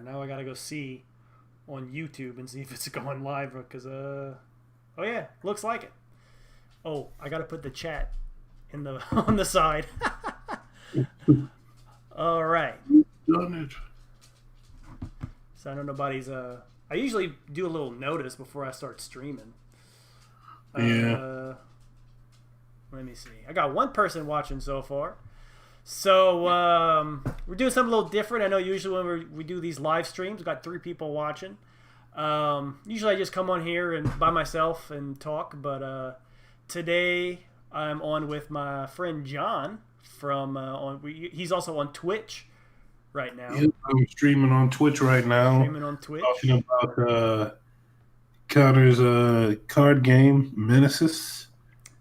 right, now I gotta go see on YouTube and see if it's going live because oh yeah, looks like it. Oh, I gotta put the chat in the on the side. All right. Done it. So I know nobody's. I usually do a little notice before I start streaming. Yeah. Uh, Let me see. I got one person watching so far. So we're doing something a little different. I know usually when we do these live streams, we got 3 people watching. Usually I just come on here and by myself and talk, but today I'm on with my friend John from he's also on Twitch right now, Yeah, I'm streaming on Twitch right now, streaming on talking Twitch. about Connor's card game, Menesis,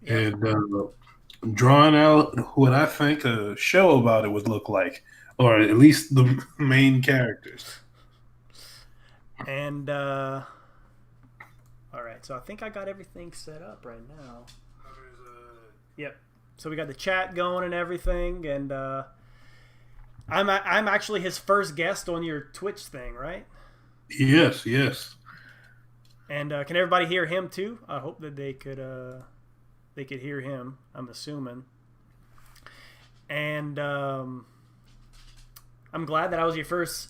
Yep. and drawing out what I think a show about it would look like, or at least the main characters. And all right, so I think I got everything set up right now. Yep. So we got the chat going and everything, and I'm actually his first guest on your Twitch thing, right? Yes, yes. And can everybody hear him too? I hope that they could hear him. I'm assuming. And I'm glad that I was your first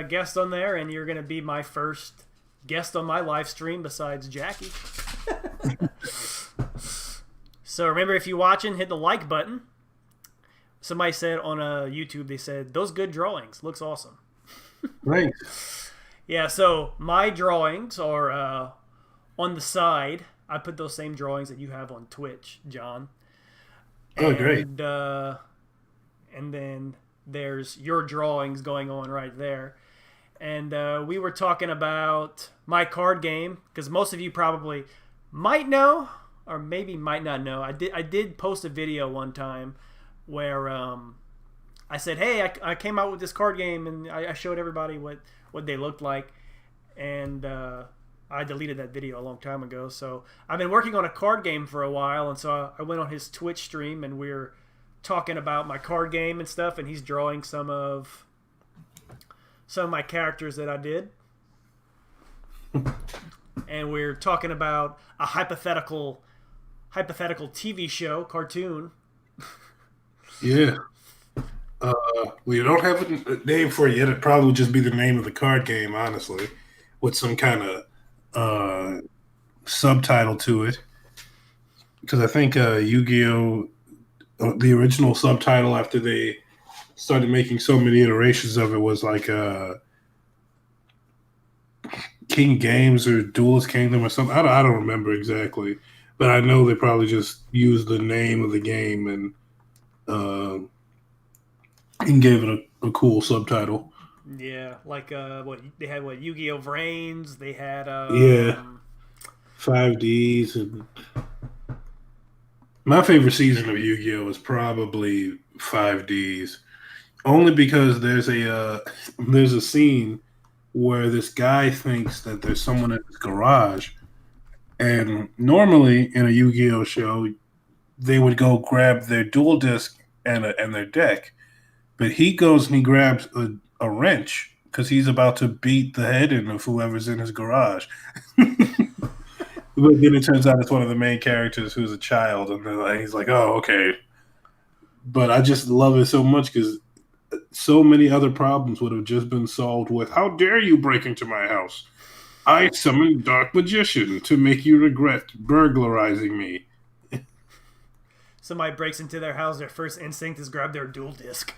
guest on there, and you're gonna be my first guest on my live stream besides Jackie. So remember, if you're watching, hit the like button. Somebody said on YouTube, they said those good drawings looks awesome. Thanks. Yeah, so my drawings are on the side. I put those same drawings that you have on Twitch, John. Oh, great. And then there's your drawings going on right there. And we were talking about my card game because most of you probably might know or maybe might not know. I did post a video one time where I said, hey, I came out with this card game and I showed everybody what they looked like. And I deleted that video a long time ago. So I've been working on a card game for a while. And so I went on his Twitch stream and we are talking about my card game and stuff. And he's drawing some of my characters that I did. And we're talking about a hypothetical TV show, cartoon. Yeah. We don't have a name for it yet. It'd probably just be the name of the card game, honestly, with some kind of subtitle to it. Because I think Yu-Gi-Oh! The original subtitle after they started making so many iterations of it was like King Games or Duelist Kingdom or something. I don't remember exactly, but I know they probably just used the name of the game and gave it a cool subtitle. Yeah, like what they had, what Yu-Gi-Oh! Vrains. They had Yeah, 5Ds. And my favorite season of Yu-Gi-Oh! is probably 5Ds, only because there's a scene where this guy thinks that there's someone in his garage, and normally in a Yu-Gi-Oh! Show, they would go grab their dual disc and their deck, but he goes and he grabs a wrench because he's about to beat the head in of whoever's in his garage. But then it turns out it's one of the main characters who's a child, and he's like, "Oh, okay." But I just love it so much because so many other problems would have just been solved with, "How dare you break into my house? I summoned Dark Magician to make you regret burglarizing me." somebody breaks into their house. Their first instinct is grab their dual disc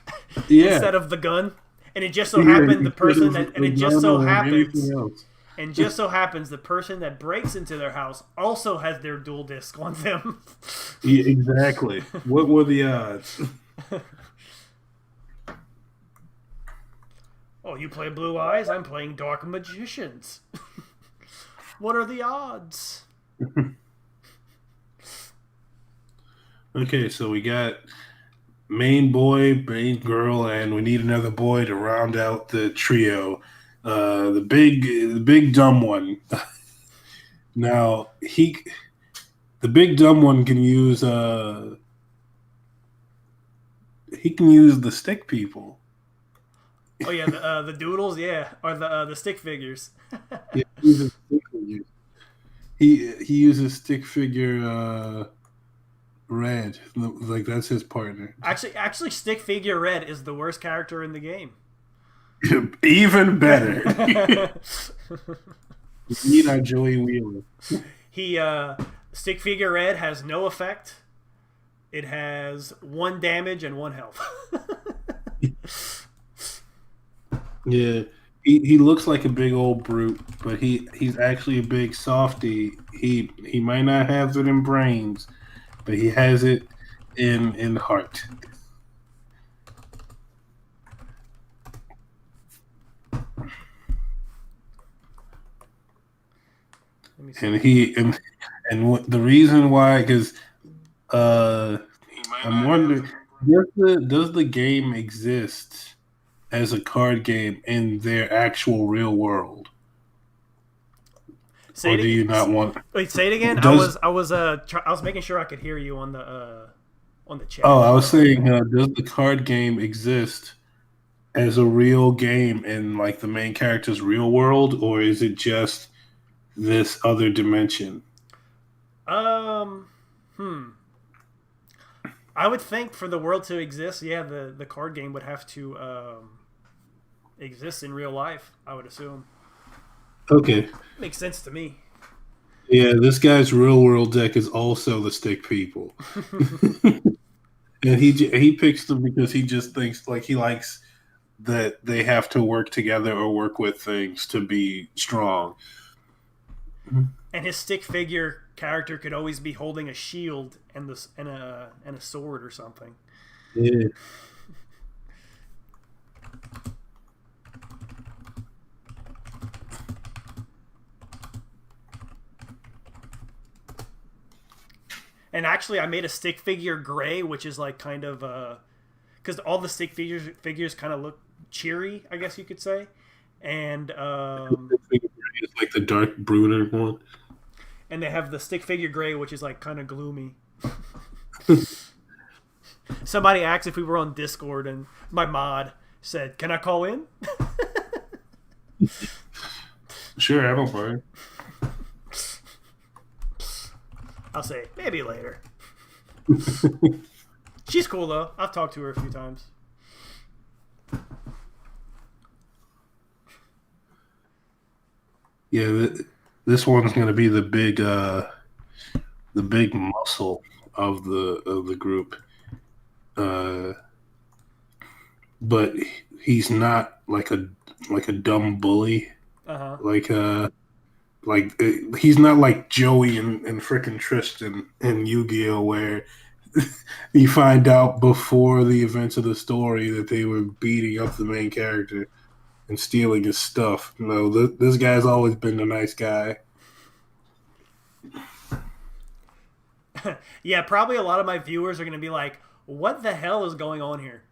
Yeah, instead of the gun. And it just so yeah, happened the instead person of that, and a it just gun so or anything happens, else. and just so happens the person that breaks into their house also has their dual disc on them. Yeah, exactly. What were the odds? Oh, you play Blue Eyes? I'm playing Dark Magicians. What are the odds? Okay, so we got main boy, main girl, and we need another boy to round out the trio. The big dumb one. Now the big dumb one can use he can use the stick people. Oh yeah, the doodles, yeah, or the stick figures. Yeah, he uses stick figures. He uses stick figure red. Like that's his partner. Actually, stick figure red is the worst character in the game. Even better. Need our Joey Wheeler. he Stick figure red has no effect. It has one damage and one health. Yeah. He looks like a big old brute, but he's actually a big softy. He might not have it in brains, but he has it in heart. Let me see. And the reason why, because uh, I'm wondering, does the game exist as a card game in their actual real world, Say or it do again. you not want? Wait, say it again. Does I was making sure I could hear you on the Oh, chat. I was saying, does the card game exist as a real game in like the main character's real world, or is it just this other dimension? Um, hmm. I would think for the world to exist, yeah, the card game would have to exist in real life. I would assume. Okay. Makes sense to me. Yeah, this guy's real world deck is also the stick people, and he picks them because he just thinks like he likes that they have to work together or work with things to be strong. And his stick figure character could always be holding a shield and a sword or something. Yeah, And actually, I made a stick figure gray, which is like kind of because all the stick figures kind of look cheery, I guess you could say, and it's like the dark brooder one. they have the stick figure gray, which is like kind of gloomy. Somebody asked if we were on Discord, and my mod said, "Can I call in?" Sure, I don't mind. I'll say maybe later. She's cool though. I've talked to her a few times. Yeah, this one's going to be the big muscle of the group. Uh, but he's not like a dumb bully. Uh huh. Like he's not like Joey and frickin' Tristan in Yu-Gi-Oh, where you find out before the events of the story that they were beating up the main character and stealing his stuff. No, this guy's always been the nice guy. Yeah, probably a lot of my viewers are gonna be like, "What the hell is going on here?"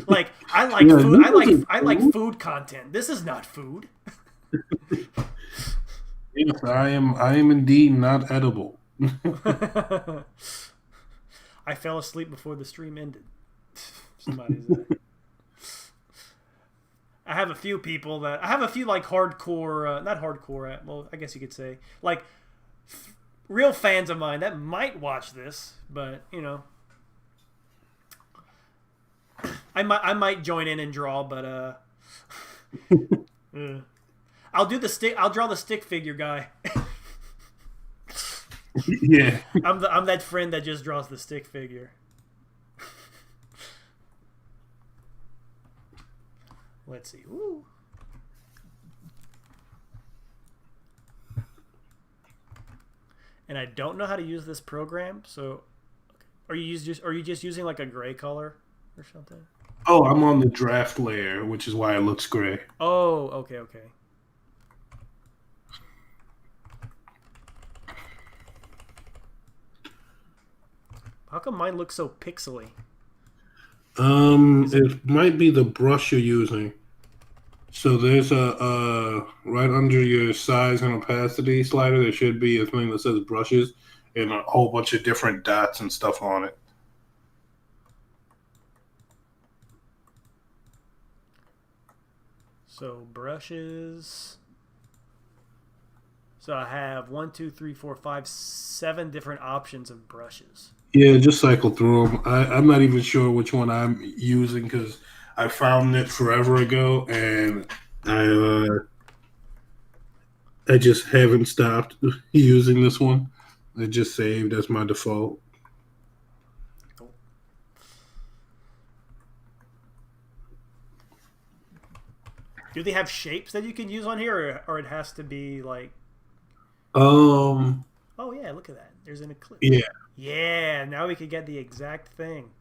Like, I like Yeah, food. I like food. food content. This is not food. Yes, I am indeed not edible. I fell asleep before the stream ended. Somebody said. I have a few like hardcore, not hardcore. Well, I guess you could say like real fans of mine that might watch this, but I might join in and draw, but uh, I'll do the stick. I'll draw the stick figure guy. Yeah. I'm that friend that just draws the stick figure. Let's see. Ooh. And I don't know how to use this program, so are you just using like a gray color or something? Oh, I'm on the draft layer, which is why it looks gray. Oh, okay, okay. How come mine looks so pixely? It might be the brush you're using. So there's a right under your size and opacity slider, there should be a thing that says brushes and a whole bunch of different dots and stuff on it. So brushes. So I have one, two, three, four, five, 7 different options of brushes. Yeah, just cycle through them. I'm not even sure which one I'm using because I found it forever ago, and I uh, I just haven't stopped using this one. It just saved as my default. Oh. Do they have shapes that you can use on here, or it has to be like? Um, Oh yeah, look at that. There's an eclipse. yeah. Yeah, now we could get the exact thing.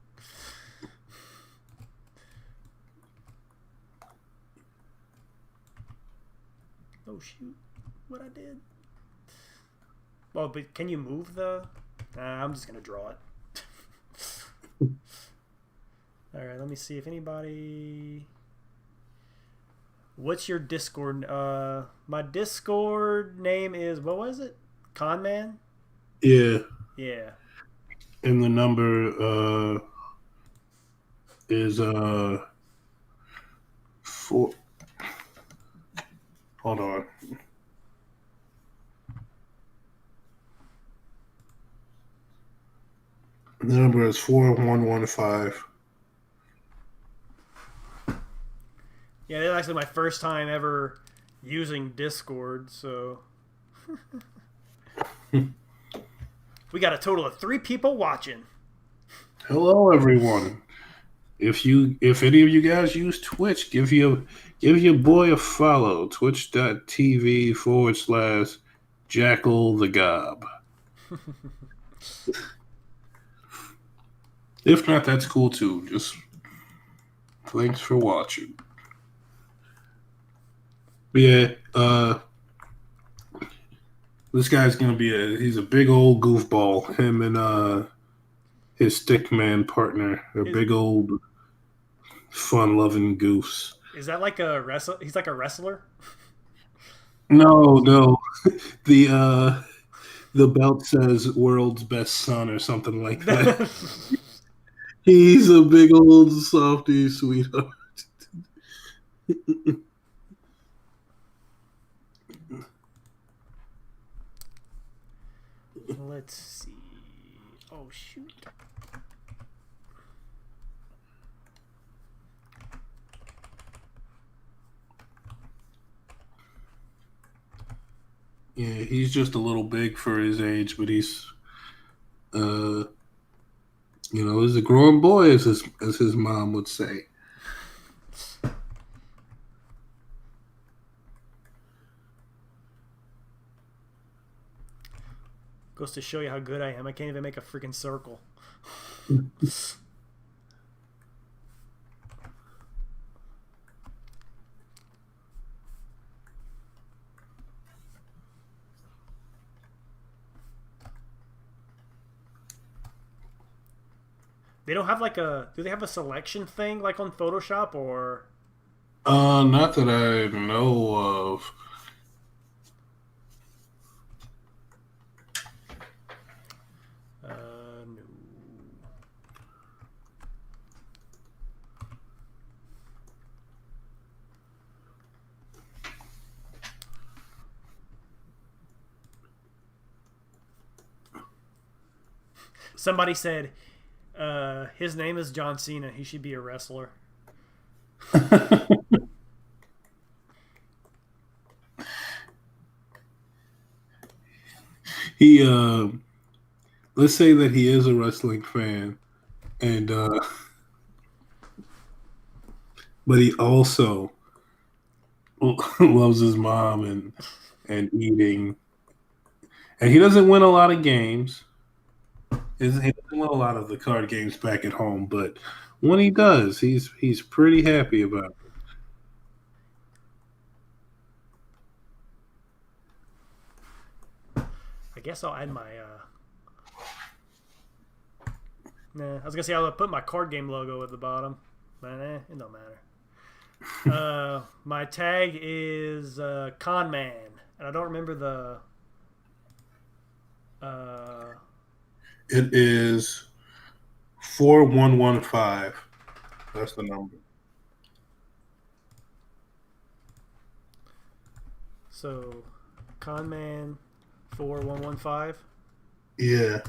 Oh shoot, what I did. Well, but can you move the? I'm just gonna draw it. All right, let me see if anybody. What's your Discord? My Discord name is what was it? Conman. Yeah, Yeah. and the number is four. Hold on. The number is 4115. Yeah, that's actually my first time ever using Discord, so we got a total of 3 people watching. Hello, everyone. If any of you guys use Twitch, give your boy a follow. Twitch.tv/Jackal the Gob. If not, that's cool too. Just thanks for watching. But yeah, this guy's gonna be he's a big old goofball. Him and his stickman partner, a Is big old fun loving goose. is that like a wrestler? He's like a wrestler. No, no. The belt says world's best son or something like that. He's a big old softy sweetheart. Let's see. Oh shoot. Yeah, he's just a little big for his age, but he's uh he's a growing boy as his mom would say. Goes to show you how good I am. I can't even make a freaking circle. They don't have like a. Do they have a selection thing like on Photoshop or? Not that I know of. No. Somebody said his name is John Cena. He should be a wrestler. He let's say that he is a wrestling fan, and but he also loves his mom and eating, and he doesn't win a lot of games. He doesn't win a lot of the card games back at home, but when he does, he's pretty happy about it. I guess I'll add my. Nah, I was gonna say I'll put my card game logo at the bottom, but it don't matter. My tag is Conman, and I don't remember the. It is 4115. That's the number. So, Conman 4115. Yeah.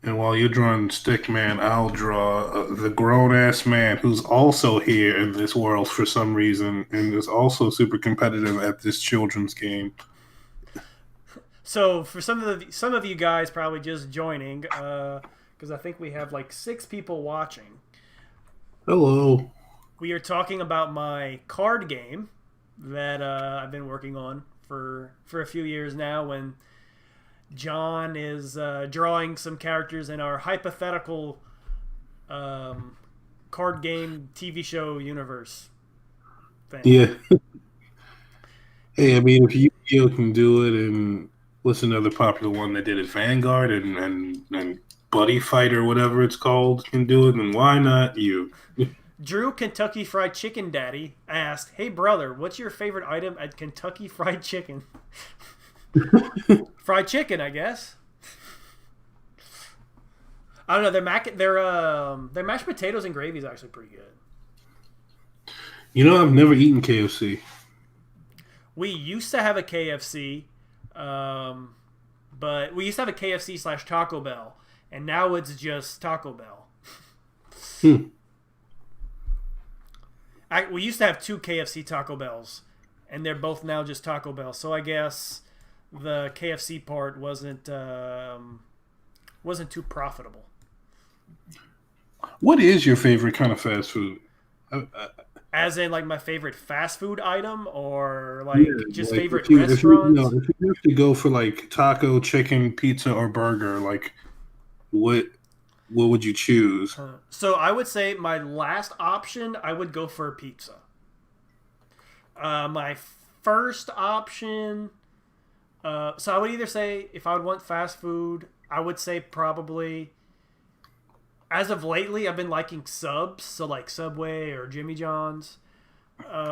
And while you're drawing Stickman, I'll draw the grown ass man who's also here in this world for some reason and is also super competitive at this children's game. So, for some of you guys probably just joining, because I think we have like 6 people watching. Hello. We are talking about my card game that I've been working on for a few years now. When John is drawing some characters in our hypothetical card game TV show universe thing. Yeah. Hey, I And mean, if Yu-Gi-Oh can do it, and what's another popular one that did it? Vanguard and Buddy Fight or whatever it's called can do it, then why not you? Drew Kentucky Fried Chicken Daddy asked, "Hey brother, what's your favorite item at Kentucky Fried Chicken?" Fried chicken, I guess. I don't know. Their mashed potatoes and gravy is actually pretty good. You know, I've never eaten KFC. We used to have a KFC, um, but we used to have a KFC slash Taco Bell, and now it's just Taco Bell. Hmm. We used to have 2 KFC Taco Bells, and they're both now just Taco Bell. So I guess the KFC part wasn't too profitable. What is your favorite kind of fast food? As in, like my favorite fast food item, or Yeah, like just like favorite if you no, restaurants. if you have to go for like taco, chicken, pizza, or burger, like what what would you choose? So I would say my last option, I would go for pizza. My first option, so I would either say if I would want fast food, I would say probably. As of lately, I've been liking subs, so like Subway or Jimmy John's.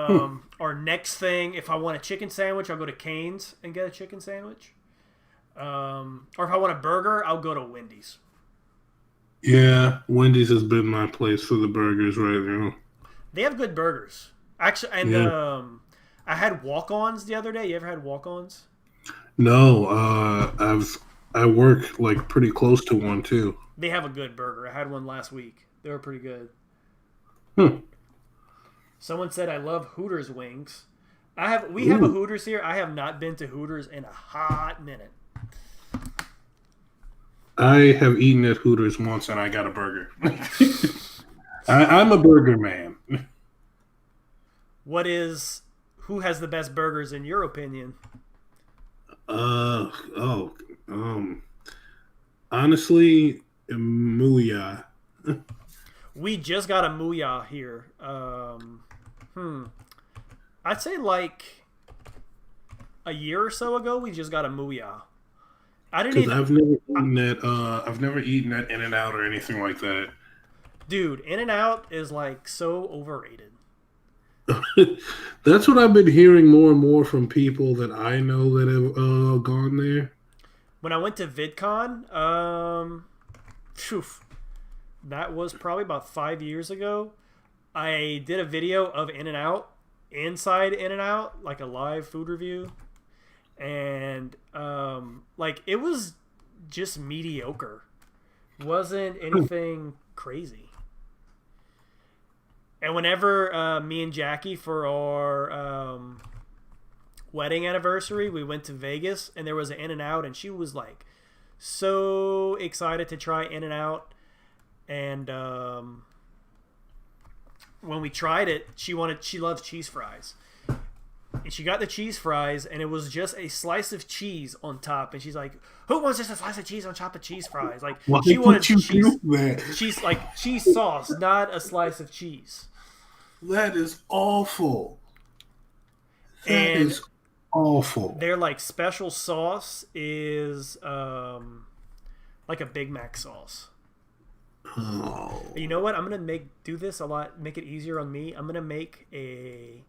Hmm. Or next thing, if I want a chicken sandwich, I'll go to Cane's and get a chicken sandwich. Or if I want a burger, I'll go to Wendy's. Yeah, Wendy's has been my place for the burgers right now. They have good burgers, actually. And Yeah. I had walk-ons the other day. You ever had walk-ons? No, I work like pretty close to one too. They have a good burger. I had one last week. They were pretty good. Hmm. Someone said I love Hooters wings. We have a Ooh, Hooters here. I have not been to Hooters in a hot minute. I have eaten at Hooters once and I got a burger. I'm a burger man. What is who has the best burgers in your opinion? Uh oh. Um. Honestly, Muya. We just got a Muya here. I'd say like a year or so ago, we just got a Muya. I didn't Because even, I've never eaten at In and Out or anything like that. dude. In and Out is like so overrated. That's what I've been hearing more and more from people that I know that have gone there. When I went to VidCon, phew, that was probably about 5 years ago. I did a video of In and Out, inside In and Out, like a live food review, and like it was just mediocre. Wasn't anything crazy. And whenever me and Jackie for our wedding anniversary, we went to Vegas and there was an In and Out, and she was like so excited to try In and Out. And when we tried it, she loves cheese fries. And she got the cheese fries, and it was just a slice of cheese on top. And she's like, "Who wants just a slice of cheese on top of cheese fries?" Like Why she wanted would you cheese, do that? cheese sauce, not a slice of cheese. That is awful. That And is awful. their like special sauce is like a Big Mac sauce. Oh. You know what? I'm gonna do this a lot. Make it easier on me. I'm gonna make a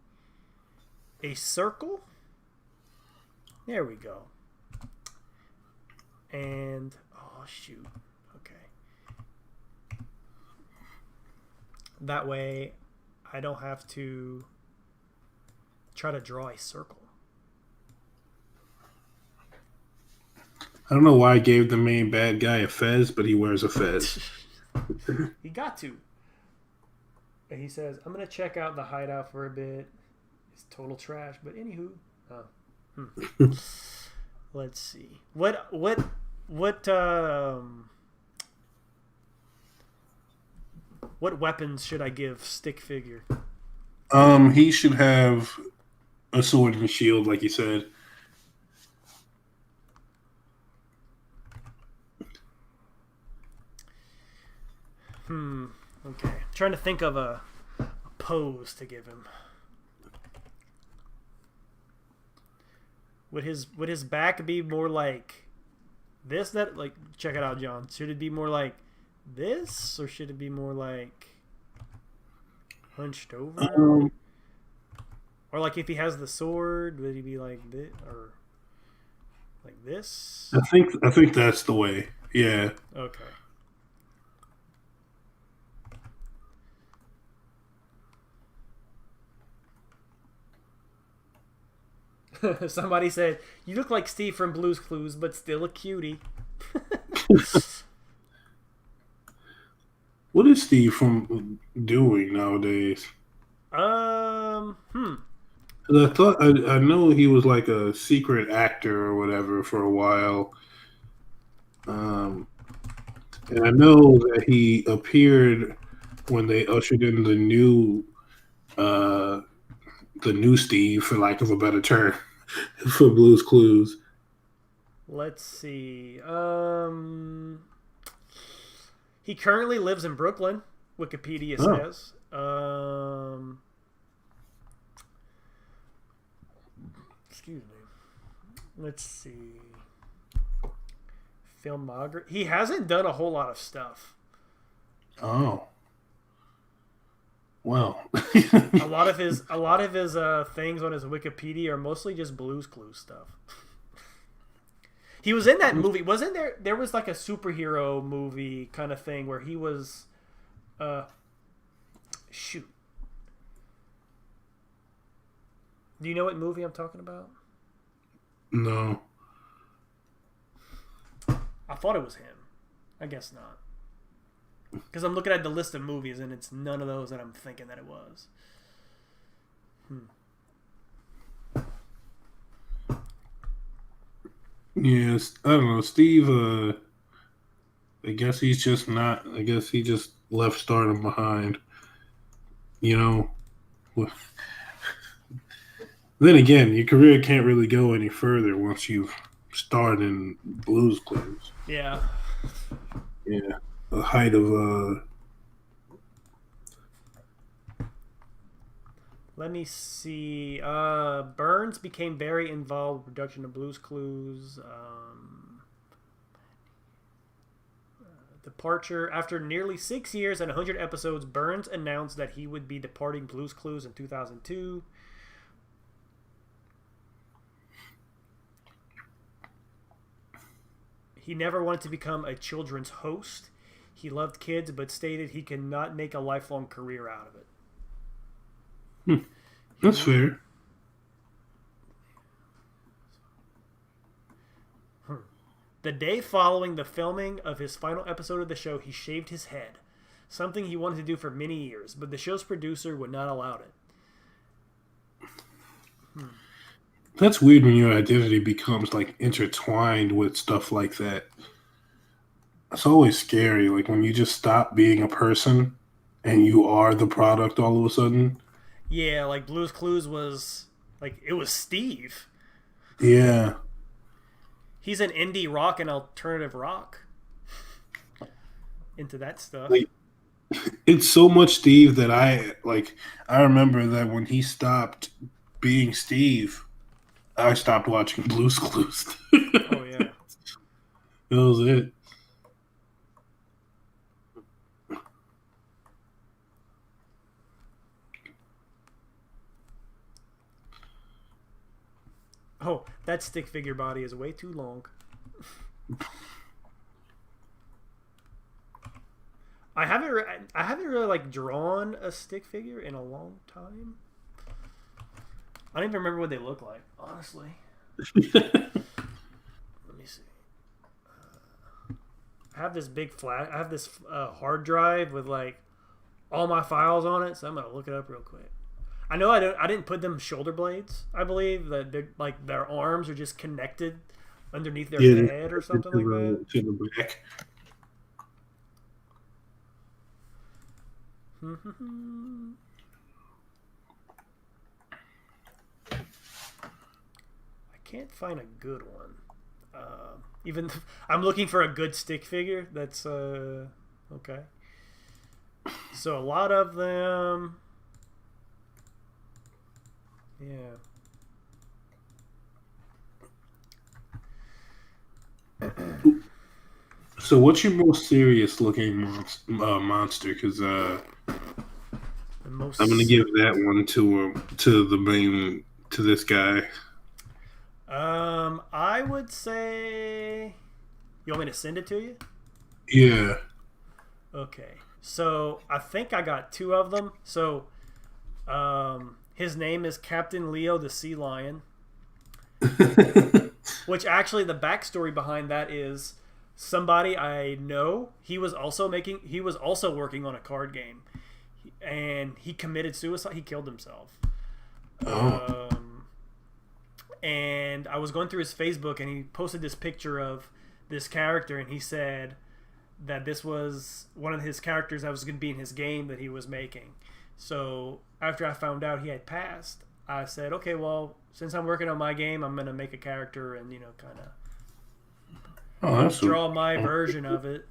circle. There we go. And oh shoot. Okay. That way, I don't have to try to draw a circle. I don't know why I gave the main bad guy a fez, but he wears a fez. He got to. And he says, I'm going to check out the hideout for a bit. It's total trash, but anywho. Let's see. What weapons should I give Stick Figure? He should have a sword and a shield, like you said. Okay. I'm trying to think of a pose to give him. Would his back be more like this? That like check it out, John. Should it be more like this, or should it be more like hunched over? Or like if he has the sword, would he be like this or like this? I think that's the way. Yeah. Okay. Somebody said, "You look like Steve from Blue's Clues, but still a cutie." What is Steve from doing nowadays? Um. Hmm. 'Cause I know he was like a secret actor or whatever for a while. And I know that he appeared when they ushered in uh, the new Steve, for lack of a better term, for Blue's Clues. Let's see. He currently lives in Brooklyn. Wikipedia says. Excuse me. Let's see. Filmography. He hasn't done a whole lot of stuff. Oh. Well. a lot of his things on his Wikipedia are mostly just Blue's Clues stuff. He was in that movie. Wasn't there? There was like a superhero movie kind of thing where he was. Shoot. Do you know what movie I'm talking about? No. I thought it was him. I guess not. Because I'm looking at the list of movies and it's none of those that I'm thinking that it was. Yes, I don't know. Steve, I guess he's just not. I guess he just left Stardom behind. You know. Then again, your career can't really go any further once you've starred in Blue's Clues. Yeah. Yeah. The height of Let me see. Burns became very involved with production of Blue's Clues. Departure. After nearly 6 years and 100 episodes, Burns announced that he would be departing Blue's Clues in 2002. He never wanted to become a children's host. He loved kids, but stated he could not make a lifelong career out of it. That's fair. The day following the filming of his final episode of the show, he shaved his head, something he wanted to do for many years, but the show's producer would not allow it. That's weird when your identity becomes like intertwined with stuff like that. It's always scary, like when you just stop being a person and you are the product all of a sudden. Yeah, like Blue's Clues was like it was Steve. Yeah. He's an indie rock and alternative rock. Into that stuff. Like, it's so much Steve that I remember that when he stopped being Steve, I stopped watching Blue's Clues. Oh yeah. That was it. Oh, that stick figure body is way too long. I haven't really like drawn a stick figure in a long time. I don't even remember what they look like, honestly. Let me see. I have this big flash. I have this hard drive with like all my files on it, so I'm gonna look it up real quick. I know I don't. I didn't put them shoulder blades. I believe that they're like their arms are just connected underneath their Yeah, head or something like that. to the back. I can't find a good one. Even I'm looking for a good stick figure. That's okay. So a lot of them, yeah. So, what's your most serious looking monster? Because The most I'm gonna give serious. that one to this guy. I would say. You want me to send it to you? Yeah. Okay. So I think I got two of them. So, his name is Captain Leo the Sea Lion. Which actually, the backstory behind that is somebody I know. He was also making. He was also working on a card game, and he committed suicide. He killed himself. Oh. And I was going through his Facebook, and he posted this picture of this character, and he said that this was one of his characters that was going to be in his game that he was making. So after I found out he had passed, I said, okay, well, since I'm working on my game, I'm going to make a character and, kind of Oh, that's draw my version of it.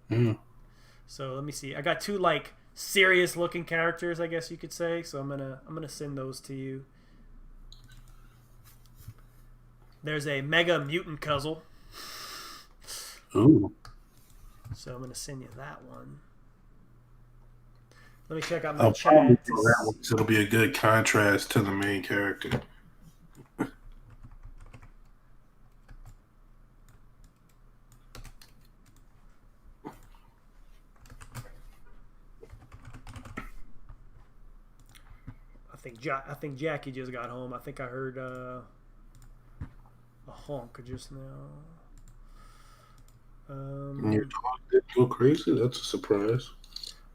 Mm. So let me see. I got two like serious looking characters, I guess you could say. So I'm gonna send those to you. There's a Mega Mutant Cuzzle. Ooh. So I'm gonna send you that one. Let me check out my I'll probably chat. do that one because it'll be a good contrast to the main character. I think Jackie just got home. I think I heard a honk just now. And your dog did go crazy? That's a surprise.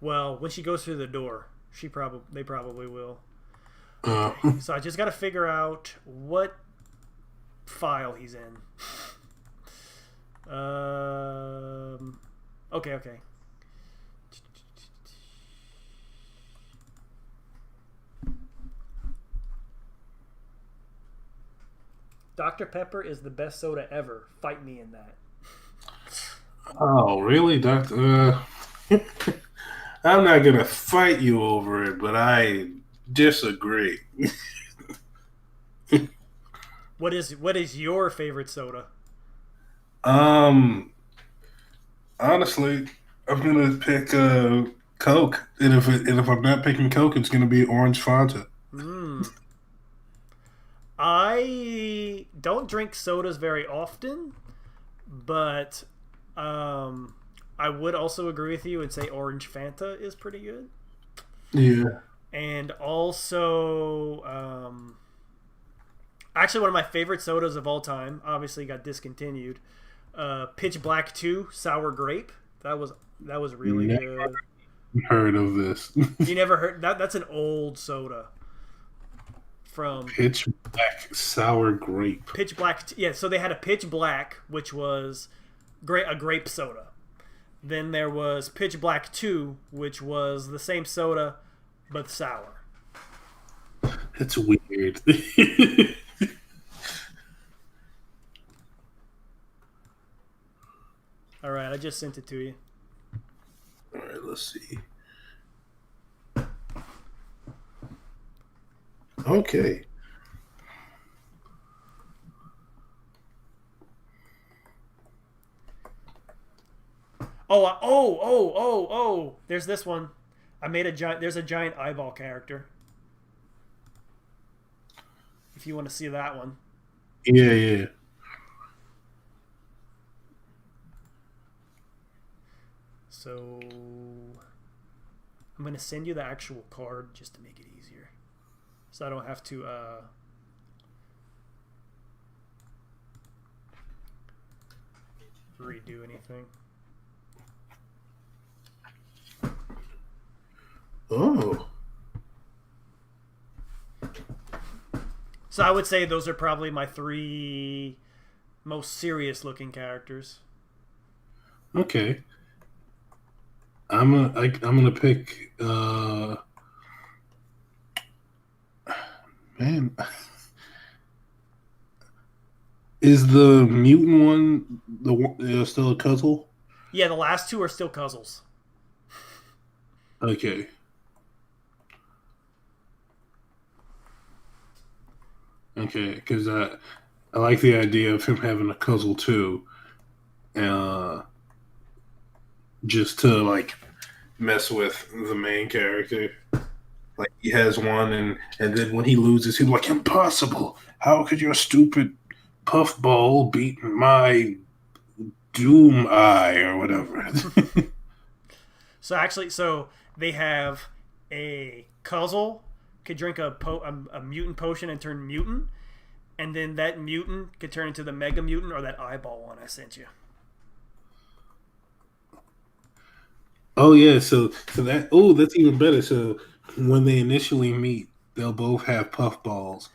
Well, when she goes through the door, they probably will. Uh, Okay, so I just got to figure out what file he's in. Okay. Dr. Pepper is the best soda ever. Fight me in that. oh, really, Doctor? I'm not gonna fight you over it, but I disagree. What is your favorite soda? Um, honestly, I'm gonna pick Coke, and if I'm not picking Coke, it's gonna be Orange Fanta. Hmm. I don't drink sodas very often, but um, I would also agree with you and say Orange Fanta is pretty good. Yeah. And also, actually, one of my favorite sodas of all time, obviously got discontinued. Pitch Black 2 Sour Grape. That was really Never good. heard of this. You never heard that? That's an old soda from Pitch Black Sour Grape. Pitch Black. Yeah, so they had a Pitch Black, which was a grape soda. Then there was Pitch Black 2, which was the same soda but sour. That's weird. All right, I just sent it to you. All right, let's see. Okay. Oh! There's this one. I made a giant. There's a giant eyeball character. If you want to see that one. So I'm gonna send you the actual card just to make it easier, so I don't have to redo anything. Oh. So I would say those are probably my three most serious looking characters. Okay. I'm gonna pick. Man, is the mutant one still a Cuzzle? Yeah, the last two are still Cuzzles. Okay. Okay, because I like the idea of him having a Cuzzle too, uh, just to like mess with the main character. Like he has one, and then when he loses, he's like, "Impossible! How could your stupid puffball beat my Doom Eye or whatever?" So actually, so they have a Cuzzle could drink a mutant potion and turn mutant, and then that mutant could turn into the Mega Mutant or that eyeball one I sent you. Oh yeah, so that that's even better. So when they initially meet, they'll both have puffballs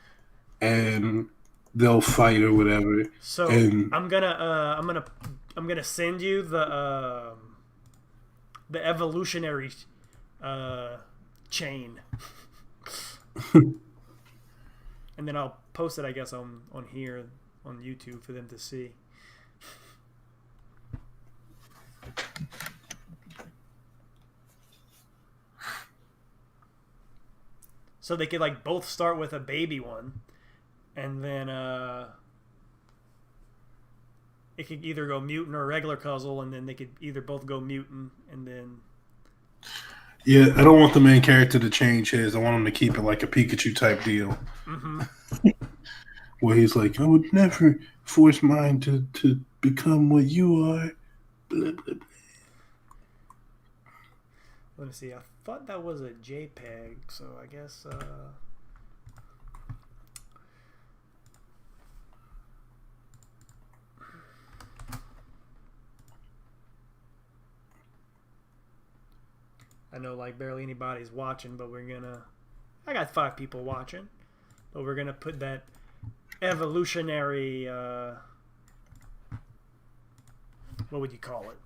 and they'll fight or whatever. So And I'm gonna send you the evolutionary uh, chain, and then I'll post it, I guess, on here on YouTube for them to see. So they could like both start with a baby one, and then it could either go mutant or regular Cuzzle, and then they could either both go mutant, and then yeah, I don't want the main character to change his. I want him to keep it like a Pikachu type deal, mm-hmm. where he's like, "I would never force mine to become what you are." Blah, blah, blah. Let me see. I thought that was a JPEG, so I guess. I know like barely anybody's watching, but we're gonna. I got 5 people watching, but we're gonna put that evolutionary. What would you call it?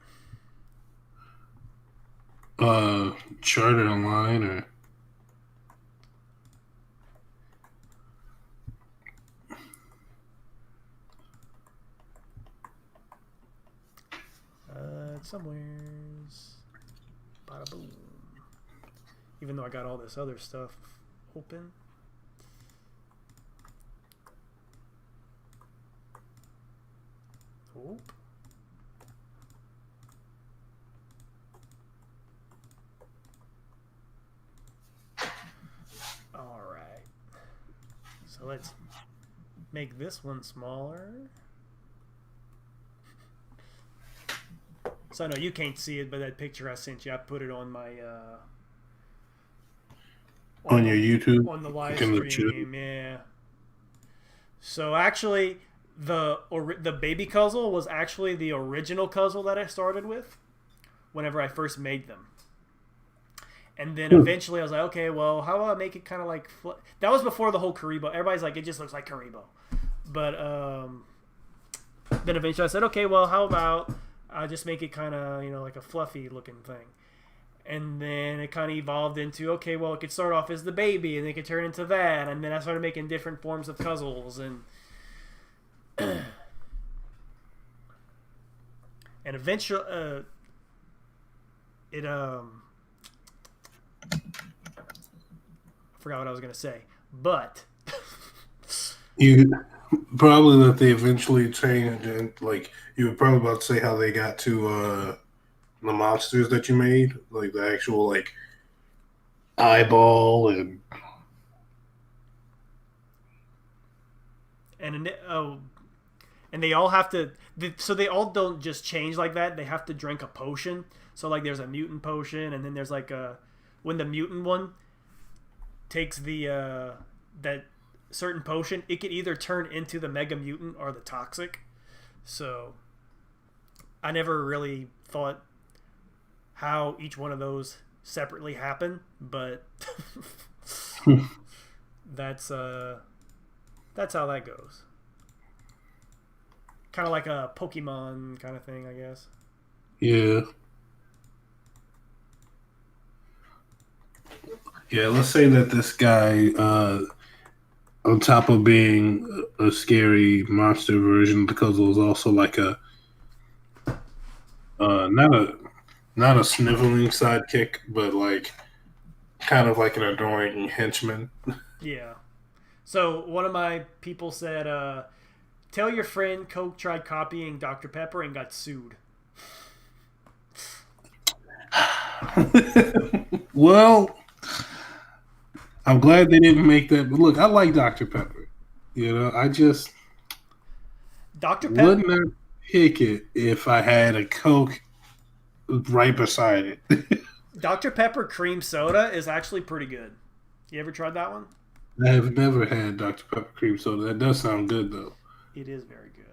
Charted online or Somewhere's. Bada boom. Even though I got all this other stuff open. Oop. All right. So let's make this one smaller. So I know you can't see it, but that picture I sent you, I put it on my on your YouTube, on the live in the chat. stream. Yeah. So actually, the baby Cuzzle was actually the original Cuzzle that I started with whenever I first made them. And then eventually I was like, okay, well, how do I make it kind of like... That was before the whole Karibo. Everybody's like, it just looks like Karibo. But then eventually I said, okay, well, how about I just make it kind of, like a fluffy looking thing. And then it kind of evolved into, okay, well, it could start off as the baby, and it could turn into that. And then I started making different forms of Cuzzles. And and eventually I forgot what I was going to say. But You probably that they eventually changed, and like you were probably about to say how they got to the monsters that you made, like the actual like eyeball and and they all have to. So they all don't just change like that. They have to drink a potion. So like, there's a mutant potion, and then there's like a when the mutant one takes the that certain potion, it could either turn into the mega mutant or the toxic. So I never really thought how each one of those separately happen, but that's that's how that goes. Kind of like a Pokemon kind of thing, I guess. Yeah. Yeah, let's say that this guy, on top of being a scary monster version of the puzzle, is also like a not a not a sniveling sidekick, but like kind of like an adoring henchman. Yeah. So one of my people said, "Tell your friend Coke tried copying Dr. Pepper and got sued." Well, I'm glad they didn't make that. But look, I like Dr. Pepper. I just Dr. Pep would not pick it if I had a Coke right beside it. Dr. Pepper cream soda is actually pretty good. You ever tried that one? I have never had Dr. Pepper cream soda. That does sound good though. It is very good.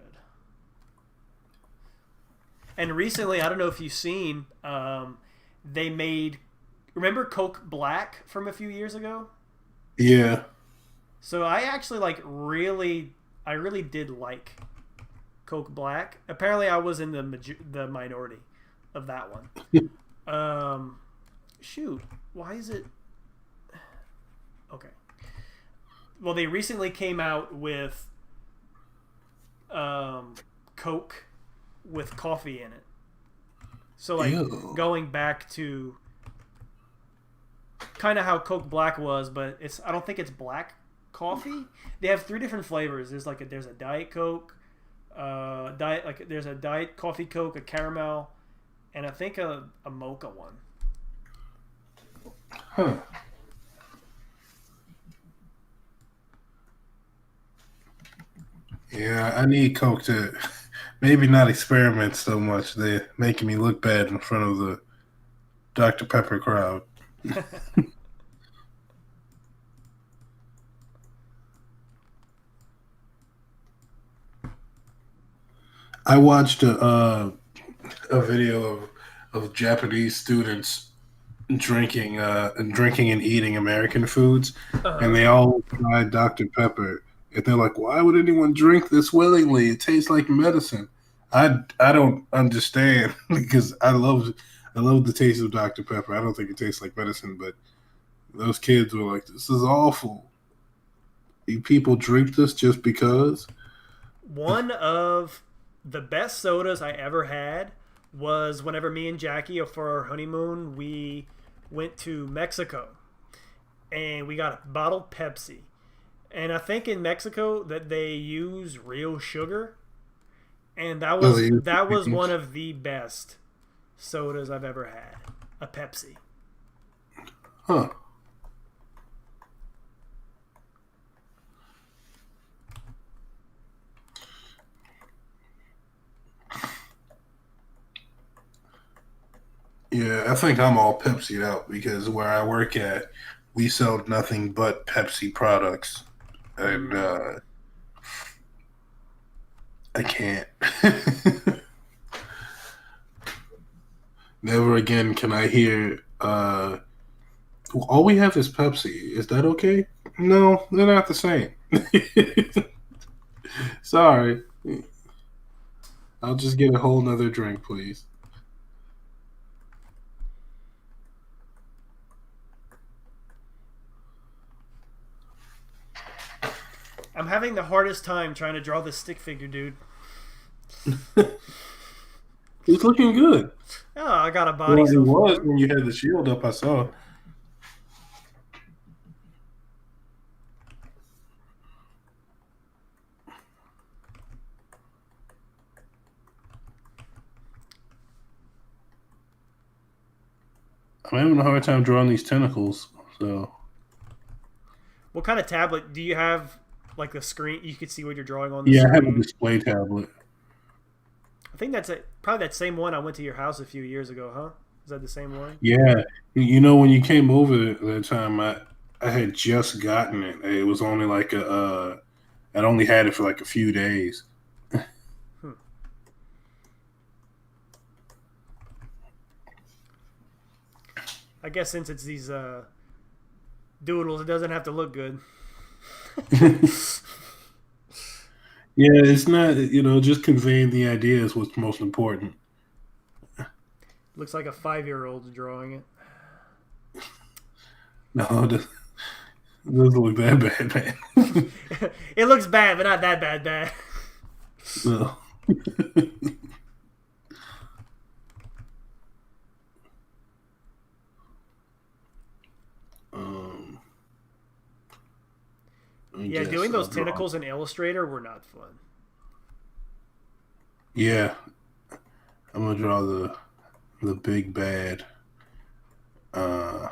And recently, I don't know if you've seen, they made. Remember Coke Black from a few years ago? Yeah. So I actually I really did like Coke Black. Apparently, I was in the minority of that one. Shoot, why is it? Okay. Well, they recently came out with Coke with coffee in it. So like, Ew. going back to kind of how Coke Black was, but I don't think it's black coffee. They have three different flavors. There's a Diet Coke, there's a Diet Coffee Coke, a caramel, and I think a mocha one. Huh. Yeah, I need Coke to maybe not experiment so much. They're making me look bad in front of the Dr. Pepper crowd. I watched a video of Japanese students drinking and eating American foods, and Uh-huh. they all tried Dr. Pepper, and they're like, "Why would anyone drink this willingly? It tastes like medicine." I don't understand because I love the taste of Dr. Pepper. I don't think it tastes like medicine, but those kids were like, "This is awful. You people drink this just because." One of the best sodas I ever had was whenever me and Jackie, for our honeymoon, we went to Mexico and we got a bottled Pepsi. And I think in Mexico that they use real sugar, and Oh, they use that was one sweeteners. of the best sodas I've ever had. A Pepsi. Huh. Yeah, I think I'm all Pepsi'd out because where I work at, we sell nothing but Pepsi products, and Mm. I can't. Never again can I hear. All we have is Pepsi. Is that okay? No, they're not the same. Sorry, I'll just get a whole nother drink, please. I'm having the hardest time trying to draw this stick figure, dude. It's looking good. Oh, I got a body Well, it so was far. when you had the shield up. I saw. I'm having a hard time drawing these tentacles. So What kind of tablet do you have? Like the screen, you could see what you're drawing on the Yeah, I have a screen. display tablet. I think that's it. Probably that same one I went to your house a few years ago, huh? Is that the same one? Yeah, you know when you came over that time, I had just gotten it. It was only like I'd only had it for like a few days. Hmm. I guess since it's these doodles, it doesn't have to look good. Yeah, it's not, just conveying the idea is what's most important. Looks like a 5-year-old drawing it. No, it doesn't look that bad, man. It looks bad, but not that bad. No. um, I Yeah, guess doing I'll those draw. tentacles in Illustrator were not fun. Yeah, I'm gonna draw the big bad. Uh,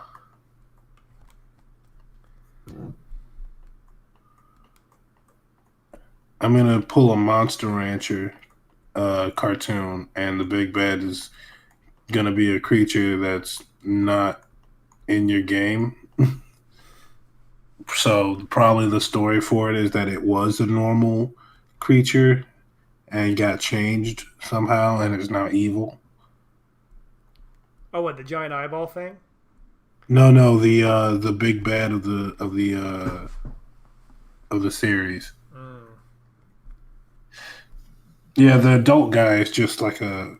I'm gonna pull a Monster Rancher cartoon, and the big bad is gonna be a creature that's not in your game. So probably the story for it is that it was a normal creature and got changed somehow, and is now evil. Oh, what, the giant eyeball thing? No, no, the big bad of the series. Mm. Yeah, the adult guy is just like a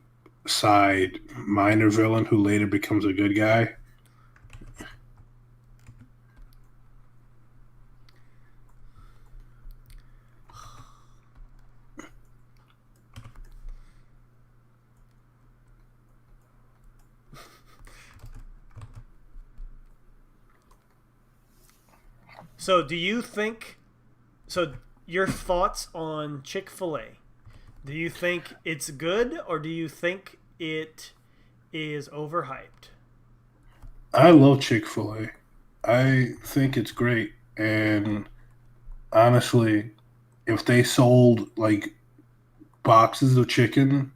side minor villain who later becomes a good guy. So, do you think? So, your thoughts on Chick-fil-A? Do you think it's good, or do you think it is overhyped? I love Chick-fil-A. I think it's great. And honestly, if they sold like boxes of chicken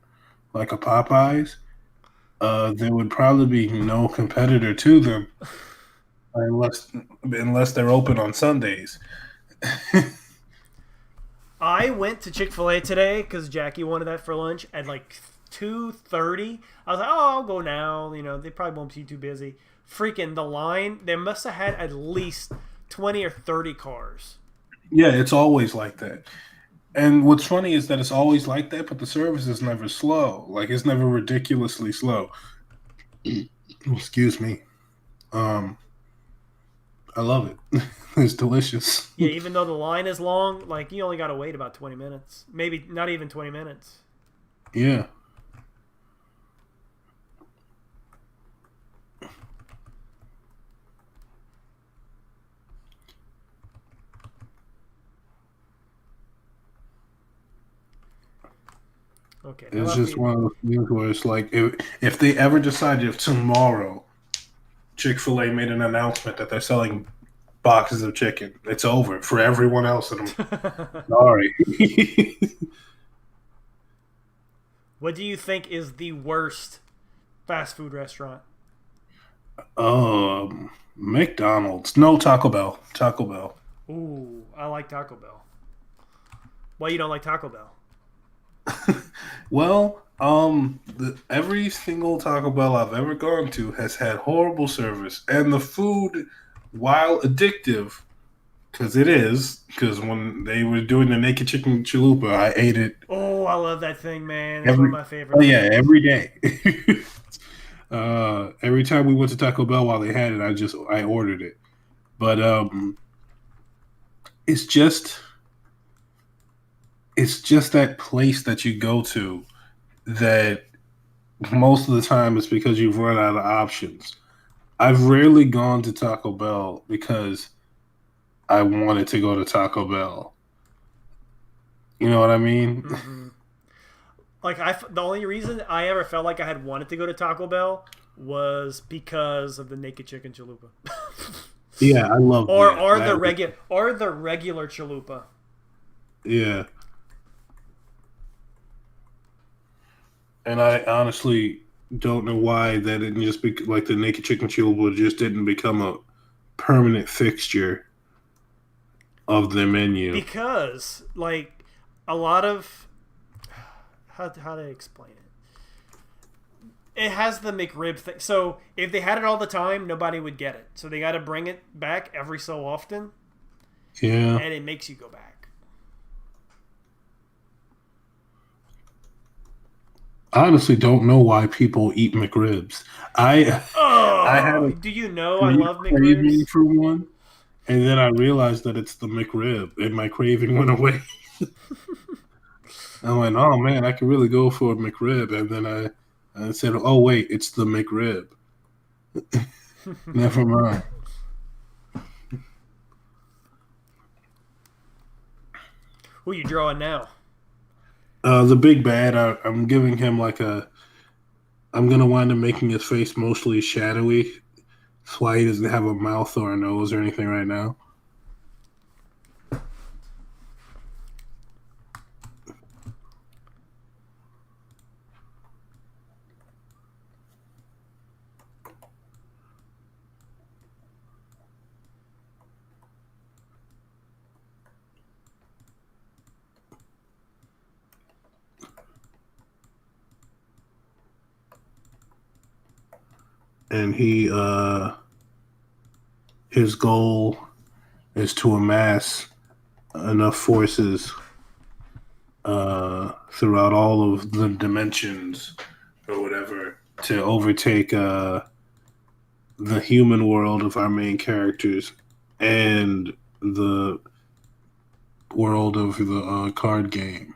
like a Popeyes, there would probably be no competitor to them unless they're open on Sundays. I went to Chick-fil-A today because Jackie wanted that for lunch at like 2:30. I was like, oh, I'll go now. They probably won't be too busy. Freaking the line! They must have had at least 20 or 30 cars. Yeah, it's always like that. And what's funny is that it's always like that, but the service is never slow. Like it's never ridiculously slow. Excuse me. Um, I love it. It's delicious. Yeah, even though the line is long, like you only got to wait about 20 minutes. Maybe not even 20 minutes. Yeah. Okay, now It's that just we one of those things where it's like if they ever decided if tomorrow Chick-fil-A made an announcement that they're selling boxes of chicken, it's over for everyone else. And I'm sorry. What do you think is the worst fast food restaurant? McDonald's. No, Taco Bell. Taco Bell. Ooh, I like Taco Bell. Why you don't like Taco Bell? Well, every single Taco Bell I've ever gone to has had horrible service, and the food, while addictive, because it is, because when they were doing the naked chicken chalupa, I ate it Oh, I love that thing, man. It's one of every. my Oh favorite yeah, things. every day. Every time we went to Taco Bell while they had it, I ordered it. But it's just it's just that place that you go to that most of the time it's because you've run out of options. I've rarely gone to Taco Bell because I wanted to go to Taco Bell. You know what I mean? Mm-hmm. Like the only reason I ever felt like I had wanted to go to Taco Bell was because of the naked chicken chalupa, Yeah, I love or that. or the That was, regular or the regular chalupa. Yeah, and I honestly don't know why that didn't just be like the naked chicken chewable just didn't become a permanent fixture of the menu. Because like a lot of how to explain it. It has the McRib thing. So if they had it all the time, nobody would get it. So they got to bring it back every so often, Yeah, and it makes you go back. I honestly don't know why people eat McRibs. I I had Oh, a do you know I brief love craving McRibs? for one, and then I realized that it's the McRib, and my craving went away. I went, oh man, I could really go for a McRib, and then I said, oh wait, it's the McRib. Never mind. Who you drawing now? The big bad, I'm giving him like a. I'm gonna wind up making his face mostly shadowy. That's why he doesn't have a mouth or a nose or anything right now. And his goal is to amass enough forces throughout all of the dimensions or whatever to overtake the human world of our main characters and the world of the card game.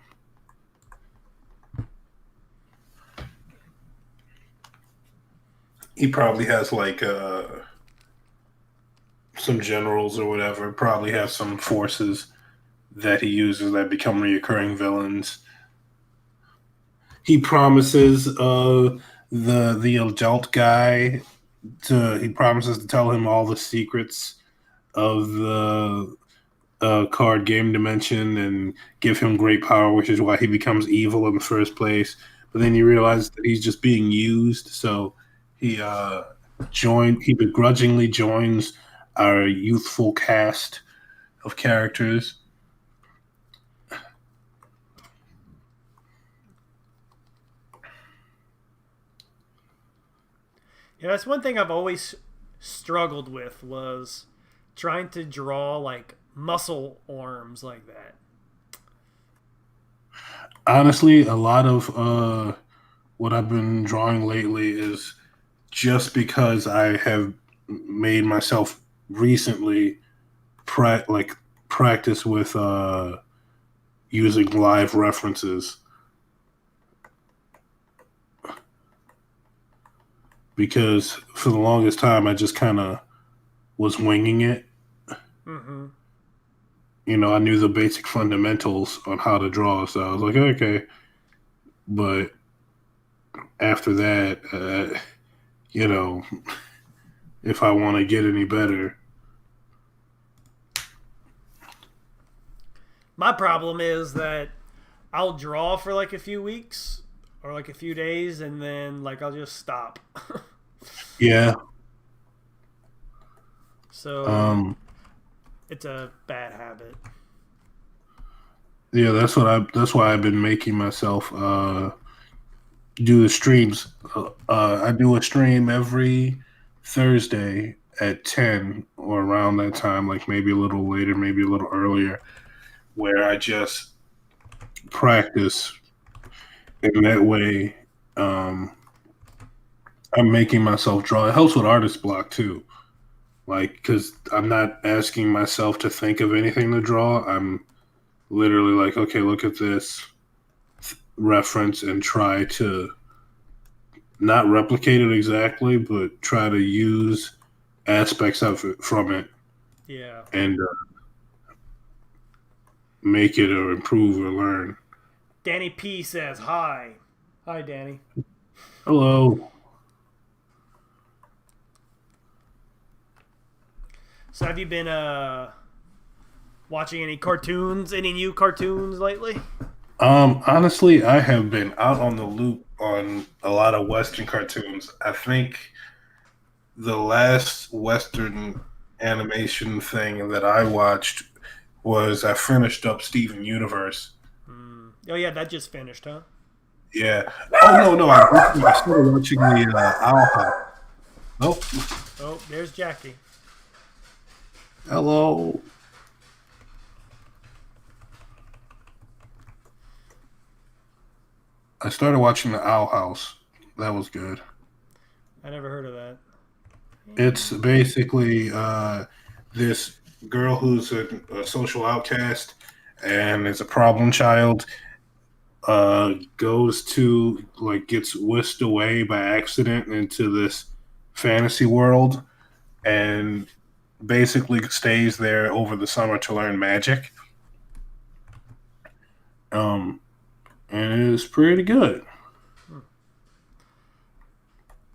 He probably has like some generals or whatever. Probably has some forces that he uses that become reoccurring villains. He promises the adult guy to. He promises to tell him all the secrets of the card game dimension and give him great power, which is why he becomes evil in the first place. But then you realize that he's just being used, so he he begrudgingly joins our youthful cast of characters. Yeah, that's one thing I've always struggled with was trying to draw like muscle arms like that. Honestly, a lot of what I've been drawing lately is just because I have made myself recently like practice with using live references because for the longest time I just kind of was winging it. Mm-hmm. You know, I knew the basic fundamentals on how to draw, so I was like, okay. But after that, you know, if I want to get any better, My problem is that I'll draw for like a few weeks or like a few days and then like I'll just stop. yeah, So um, it's a bad habit. yeah, that's why I've been making myself do the streams. I do a stream every Thursday at 10 or around that time, like maybe a little later, maybe a little earlier, where I just practice in that way. Um, I'm making myself draw. It helps with artist block too. Like, because I'm not asking myself to think of anything to draw. I'm literally like, okay, look at this reference and try to not replicate it exactly, but try to use aspects of it from it Yeah. and make it or improve or learn. Danny P says hi. Hi, Danny. Hello. So have you been Watching any cartoons? Any new cartoons lately? Honestly, I have been out on the loop on a lot of Western cartoons. I think the last Western animation thing that I watched was I finished up Steven Universe. Oh yeah, that just finished, huh? Yeah. Oh no, I started watching the Owl House. Oh, Oh, there's Jackie. hello. I started watching the Owl House. That was good. I never heard of that. It's basically this girl who's a social outcast and is a problem child. Goes to like gets whisked away by accident into this fantasy world and basically stays there over the summer to learn magic. Um, and it's pretty good.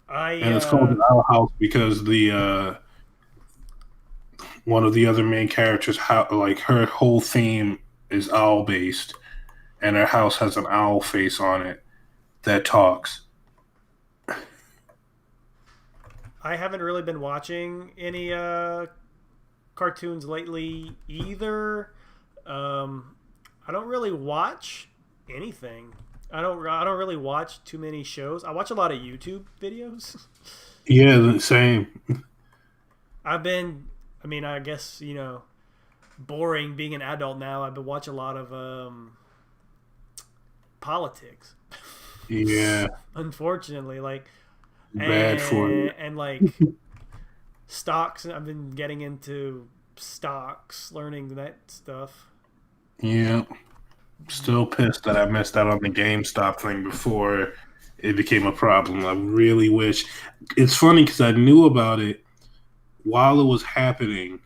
I And it's called the Owl House because the one of the other main characters, how like her whole theme is owl based, and her house has an owl face on it that talks. I haven't really been watching any cartoons lately either. Um, I don't really watch anything. I don't really watch too many shows. I watch a lot of YouTube videos. Yeah, the same. I've been I mean, I guess, boring being an adult now. I've been watching a lot of politics. Yeah, Unfortunately, bad for you. and like stocks. I've been getting into stocks, learning that stuff. Yeah, still pissed that I missed out on the GameStop thing before it became a problem. I really wish. It's funny because I knew about it while it was happening,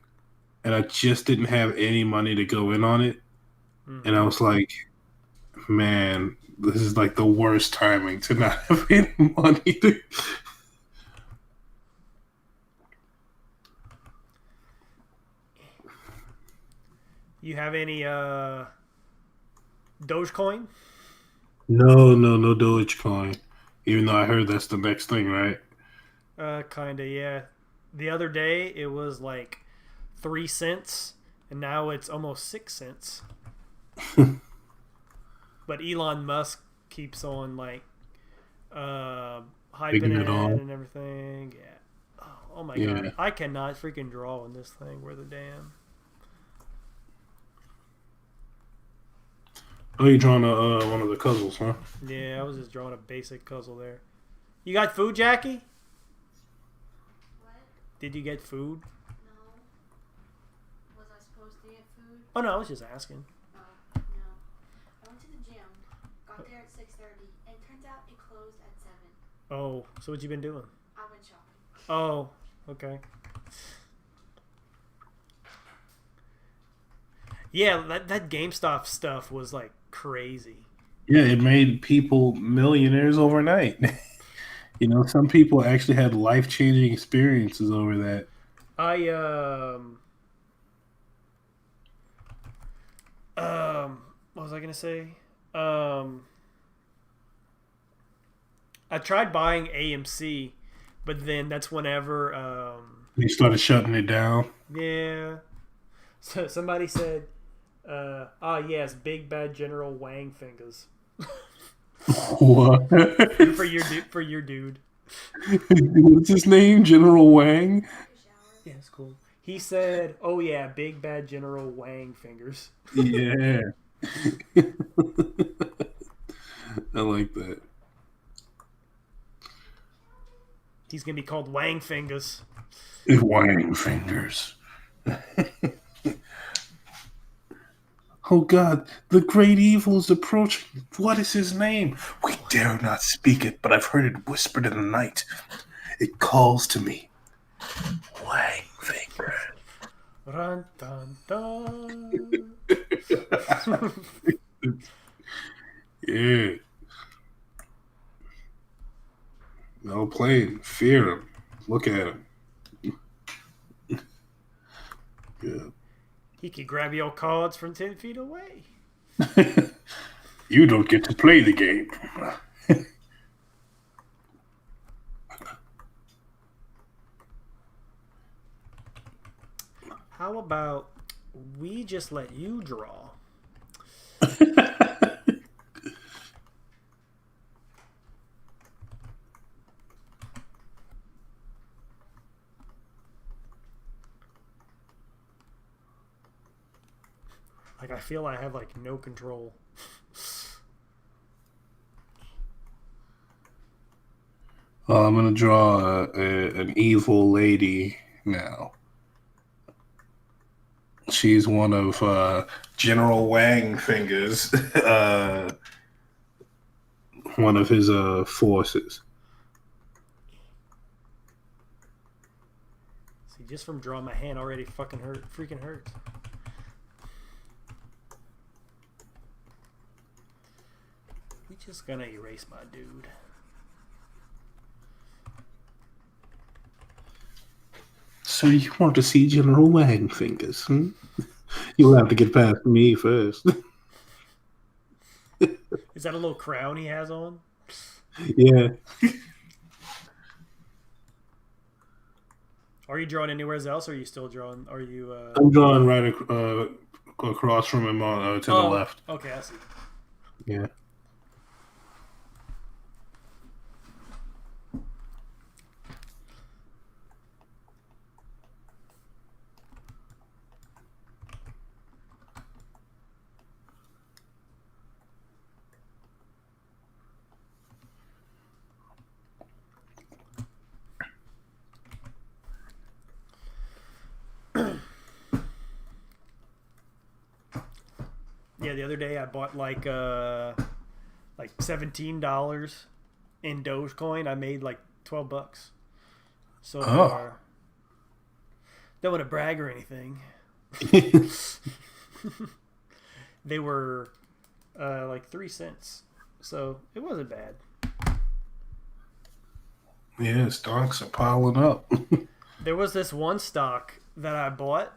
and I just didn't have any money to go in on it. And I Hmm. was like, man, this is like the worst timing to not have any money. You have any Dogecoin? No Dogecoin. Even though I heard that's the next thing, right? Kinda, yeah. The other day it was like 3 cents, and now it's almost 6 cents. But Elon Musk keeps on uh, hyping Figuring it it all. and everything. Yeah. Oh my god, Yeah. I cannot freaking draw on this thing. Where the damn? Oh, you drawing one of the puzzles, huh? Yeah, I was just drawing a basic puzzle there. You got food, Jackie? What? Did you get food? No. Was I supposed to get food? Oh no, I was just asking. Oh, no. I went to the gym, got there at 6:30, and turns out it closed at 7. Oh, so what you been doing? I went shopping. Oh, okay. Yeah, that GameStop stuff was like crazy. Yeah, it made people millionaires overnight. Some people actually had life changing experiences over that. I what was I gonna say? Um I tried buying AMC, but then that's whenever They started shutting it down. yeah. So somebody said yes, big bad General Wang fingers. What? For your dude. What's his name? General Wang? Take a shower. Yeah, it's cool. He said, "Oh yeah, big bad General Wang fingers." Yeah. I like that. He's gonna be called Wang fingers. Wang fingers. Oh God, the great evil is approaching. What is his name? We dare not speak it, but I've heard it whispered in the night. It calls to me. Wang finger. Run, dun, dun. Yeah. No playing. Fear him. Look at him. Yeah. He could grab your cards from 10 feet away. You don't get to play the game. How about we just let you draw? Like, I feel I have, like, no control. Well, I'm going to draw an evil lady now. She's one of General Wang Finger's, one of his forces. See, just from drawing my hand already freaking hurts. We just gonna erase my dude. So you want to see General Wang Fingers? Hmm? You'll have to get past me first. Is that a little crown he has on? Yeah. Are you drawing anywhere else? Or are you still drawing? Are you? I'm drawing right across from him to the left. Okay, I see. Yeah. Yeah, the other day I bought like $17 in Dogecoin. I made like $12 so far. Don't want to brag or anything. They were like 3 cents, so it wasn't bad. Yeah, stocks are piling up. There was this one stock that I bought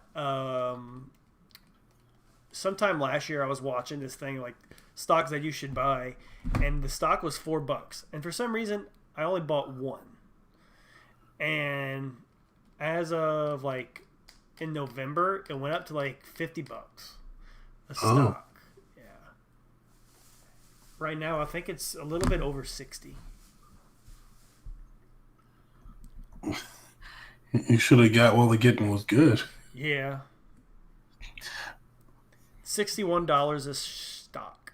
sometime last year. I was watching this thing like stocks that you should buy, and the stock was $4. And for some reason, I only bought one. And as of like in November, it went up to like $50 a stock. Yeah. Right now, I think it's a little bit over 60. You should have got while the getting was good. Yeah. $61 a stock.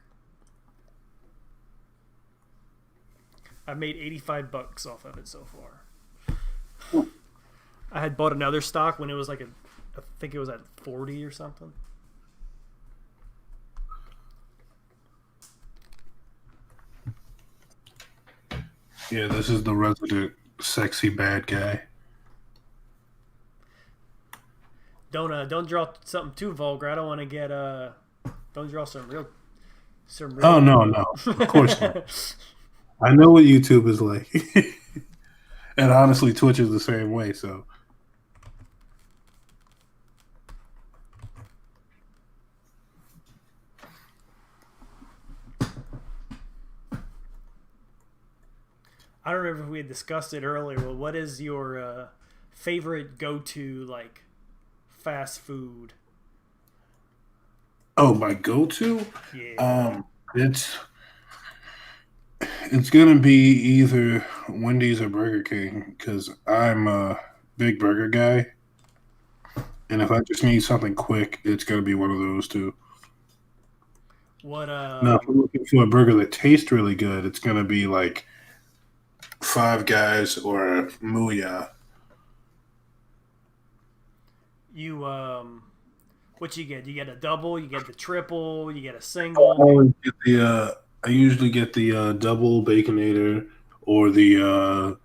I've made $85 off of it so far. I had bought another stock when it was like I think it was at 40 or something. Yeah, this is the resident sexy bad guy. Don't draw something too vulgar. I don't want to get don't draw some real. Oh no, of course not. I know what YouTube is like, and honestly, Twitch is the same way. So, I don't remember if we had discussed it earlier. Well, what is your favorite go-to like fast food? oh, my go-to, Yeah. it's gonna be either Wendy's or Burger King because I'm a big burger guy, and if I just need something quick, it's gonna be one of those two. What Now, if I'm looking for a burger that tastes really good, it's gonna be like Five Guys or Mooyah. you what you get? You get a double, you get the triple, you get a I single. always get I usually get the double baconator or the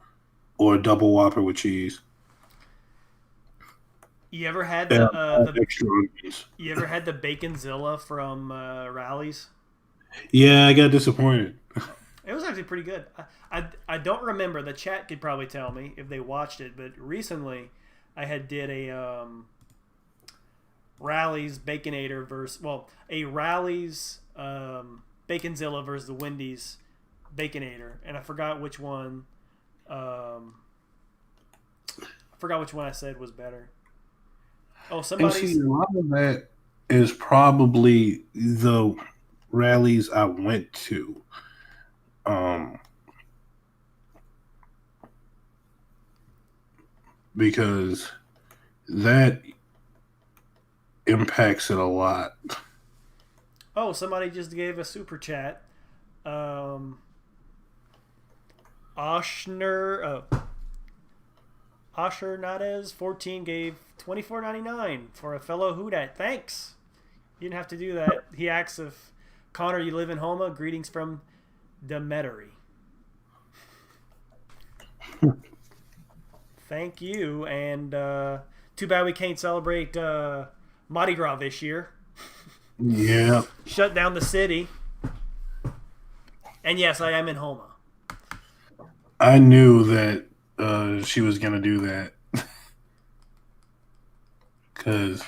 or a double Whopper with cheese. You ever had And the extra onions. you ever had the Baconzilla from Rallies? Yeah, I got disappointed. It was actually pretty good. I don't remember. The chat could probably tell me if they watched it, but recently I had did Rally's Baconator versus a Rally's Baconzilla versus the Wendy's Baconator, and I forgot which one. I forgot which one I said was better. Oh, And see, somebody's. a lot of that is probably the rallies I went to. Um, because that impacts it a lot. Oh, somebody just gave a super chat. Um, Oshner, Osher Nadez 14 gave 24.99 for a fellow Houdat. Thanks. You didn't have to do that. He asks if Connor, you live in Homa. Greetings from Demetri. Thank you. And too bad we can't celebrate Mardi Gras this year. Yeah, Shut down the city. And yes, I am in Homa. I knew that she was gonna do that because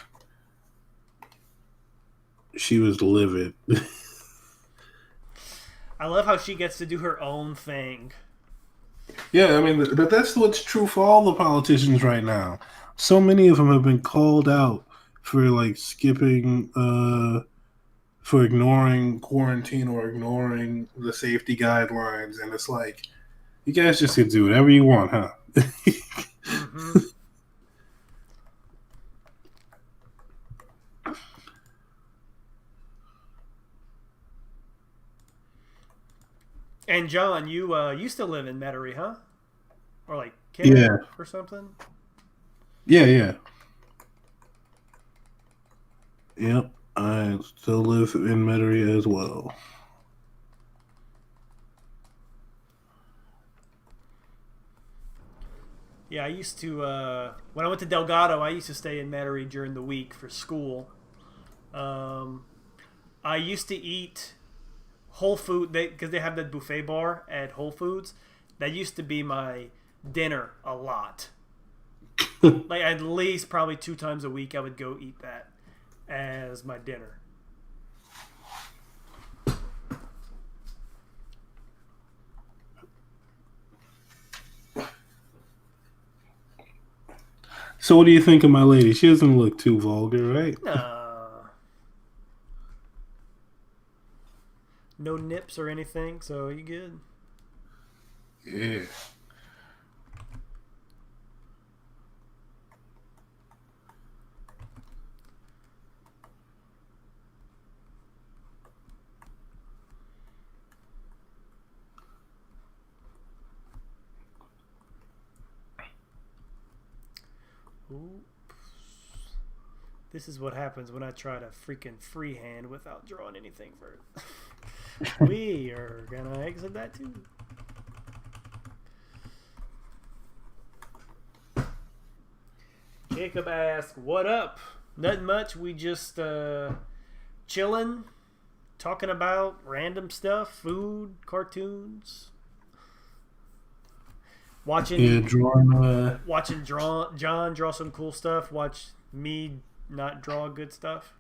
she was livid. I love how she gets to do her own thing. Yeah, I mean, but that's what's true for all the politicians right now. So many of them have been called out for like skipping, for ignoring quarantine or ignoring the safety guidelines, and it's like you guys just can do whatever you want, huh? Mm-hmm. And John, you still live in Metairie, huh? Or like Kennet Yeah, or something? yeah. Yep, I still live in Metairie as well. Yeah, I used to when I went to Delgado, I used to stay in Metairie during the week for school. Um, I used to eat Whole Food because they have that buffet bar at Whole Foods. That used to be my dinner a lot. Like at least probably 2 times a week, I would go eat that as my dinner. So, what do you think of my lady? She doesn't look too vulgar, right? Nah, no nips or anything, so you good. Yeah. Oops. This is what happens when I try to freaking freehand without drawing anything first. We are gonna exit that too. Jacob asks, "What up? Nothing much. We just chilling, talking about random stuff, food, cartoons, Yeah, watching drawing. John draw some cool stuff. Watch me not draw good stuff.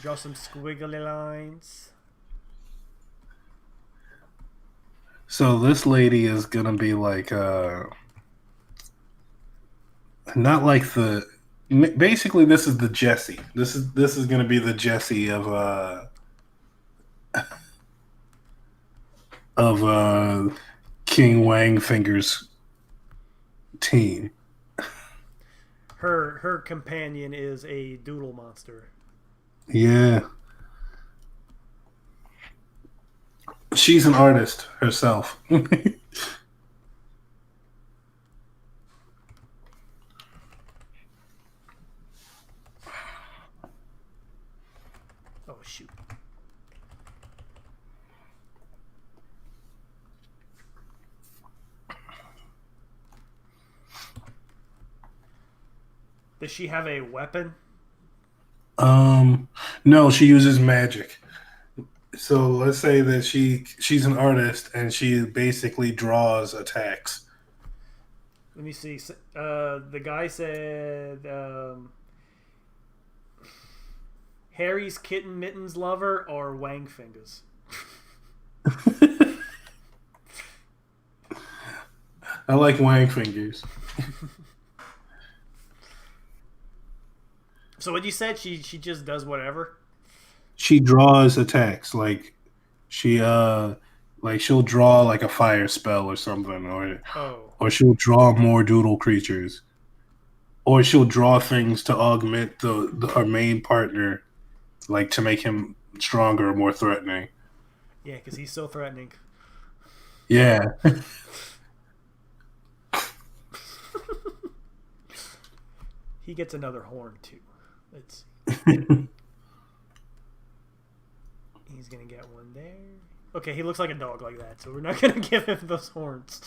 Draw some squiggly lines." So this lady is gonna be like, not like the. Basically, this is the Jesse. This is gonna be the Jesse of King Wang Finger's team. Her companion is a doodle monster. Yeah, she's an artist herself. Oh shoot. Does she have a weapon? No, she uses magic. So let's say that she's an artist and she basically draws attacks. Let me see. The guy said Harry's kitten mittens lover or Wang fingers? I like Wang fingers. So what you said? She just does whatever. She draws attacks like she'll draw like a fire spell or something, Oh, or she'll draw more doodle creatures, or she'll draw things to augment her main partner, like to make him stronger or more threatening. yeah, because he's so threatening. Yeah. He gets another horn too. Let's He's gonna get one there. Okay, he looks like a dog like that, so we're not gonna give him those horns.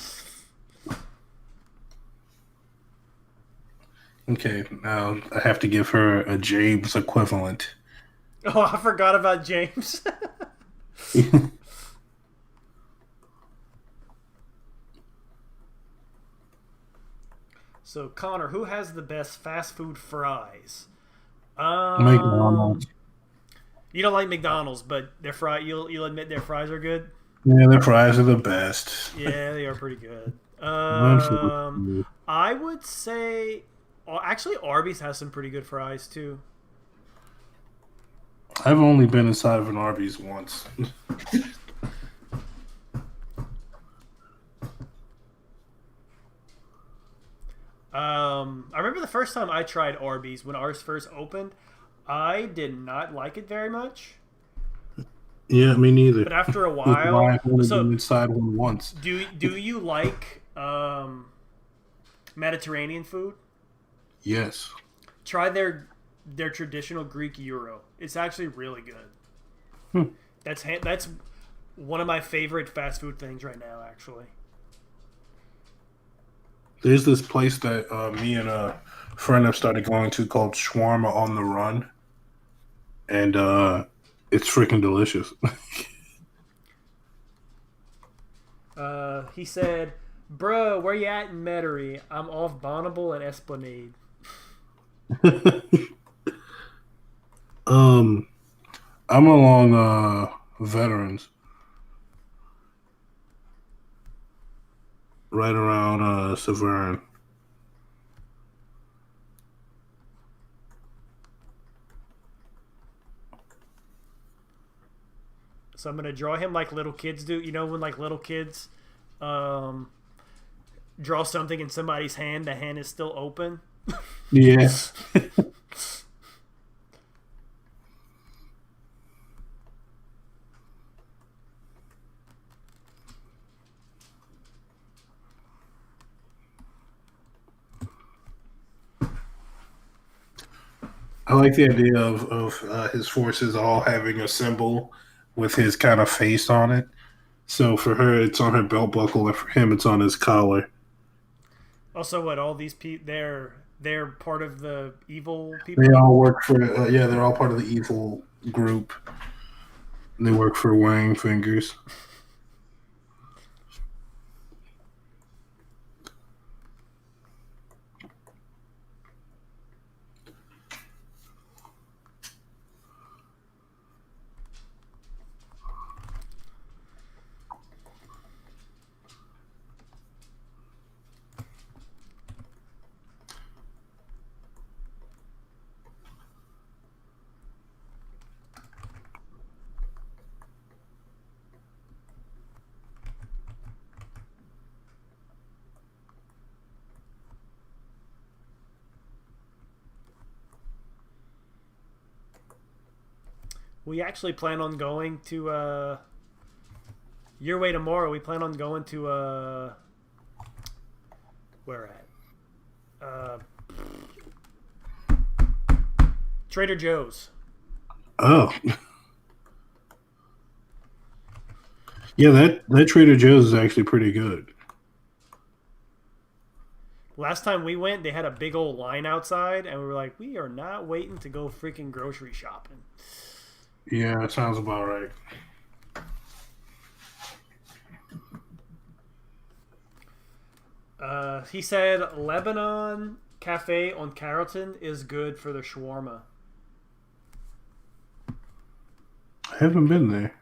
Okay, now I have to give her a James equivalent. Oh, I forgot about James. So Connor, who has the best fast food fries? Um, McDonald's. you don't like McDonald's, but their fry you'll admit their fries are good. Yeah, their fries are the best. Yeah, they are pretty good. Unfortunately. I would say, actually, Arby's has some pretty good fries too. I've only been inside of an Arby's once. I remember the first time I tried Arby's when ours first opened. I did not like it very much, Yeah, me neither. but after a That's why while, I've only so been inside one once. do you like Mediterranean food? Yes. Try their traditional Greek gyro. It's actually really good. Hmm. That's one of my favorite fast food things right now. Actually, There's this place that me and a friend have started going to called Shawarma on the Run, and it's freaking delicious. he said, "Bro, where you at in Metairie? I'm off Bonneville and Esplanade." um, I'm along Veterans, right around Severn. So I'm gonna draw him like little kids do. You know when like little kids um, draw something in somebody's hand, the hand is still open. Yeah. I like the idea of his forces all having a symbol with his kind of face on it. So for her, it's on her belt buckle, and for him, it's on his collar. Also, what all these people they're part of the evil They people. all work for yeah, they're all part of the evil group. They work for Wang Fingers. We actually plan on going to your way tomorrow. We plan on going to where at? Trader Joe's. Oh, yeah, that Trader Joe's is actually pretty good. Last time we went, they had a big old line outside, and we were like, we are not waiting to go freaking grocery shopping. Yeah, that sounds about right. He said Lebanon Cafe on Carrollton is good for the shawarma. Haven't been there.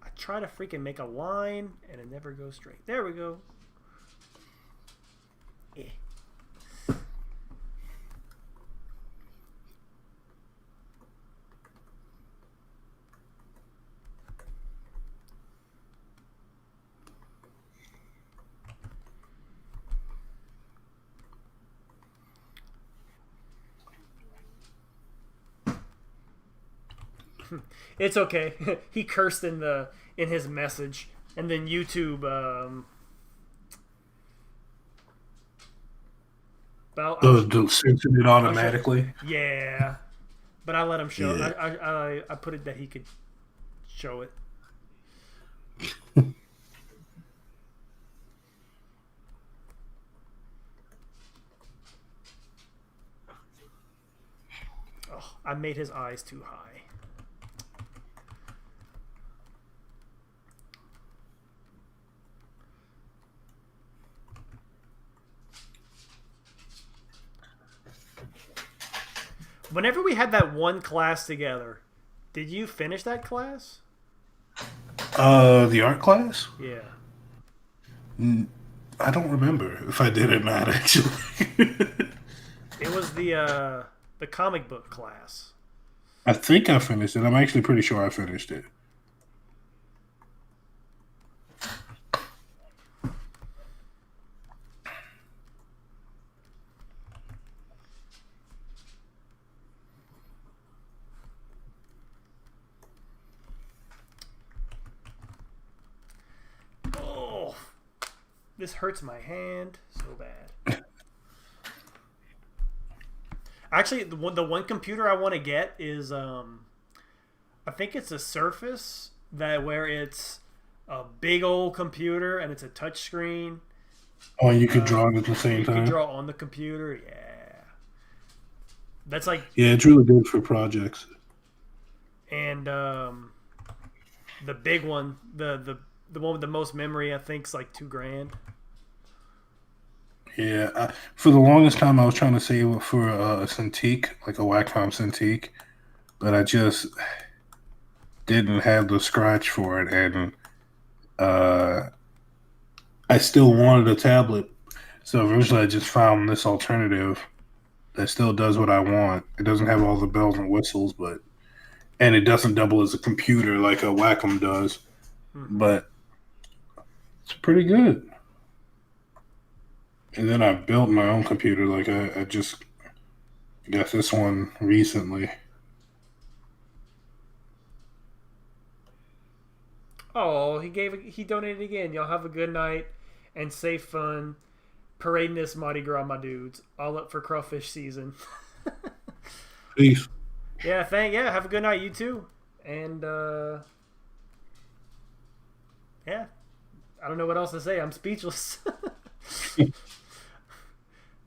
I try to freaking make a line and it never goes straight. There we go. Eh. It's okay. He cursed in his message, and then YouTube. Censored it automatically. Yeah, but I let him show. Yeah. I put it that he could show it. Oh, I made his eyes too high. Whenever we had that one class together, did you finish that class? The art class? Yeah. I don't remember if I did or not, actually. It was the comic book class. I think I finished it. I'm actually pretty sure I finished it. Oh, this hurts my hand so bad. Actually, the one computer I want to get is I think it's a Surface that where it's a big old computer and it's a touch screen. Oh, and you could draw it at the same You time? can draw on the computer. Yeah, that's like Yeah, it's really good for projects. and the big one, the one with the most memory, I think, is like $2,000. Yeah, for the longest time, I was trying to save it for a Cintiq, like a Wacom Cintiq, but I just didn't have the scratch for it, and uh, I still wanted a tablet. So eventually, I just found this alternative that still does what I want. It doesn't have all the bells and whistles, and it doesn't double as a computer like a Wacom does, Mm-hmm. but it's pretty good. And then I built my own computer. Like I just got this one recently. Oh, he donated again. Y'all have a good night and safe fun parading this Mardi Gras, my dudes. All up for crawfish season. Peace. Yeah, have a good night, you too. And yeah, I don't know what else to say. I'm speechless.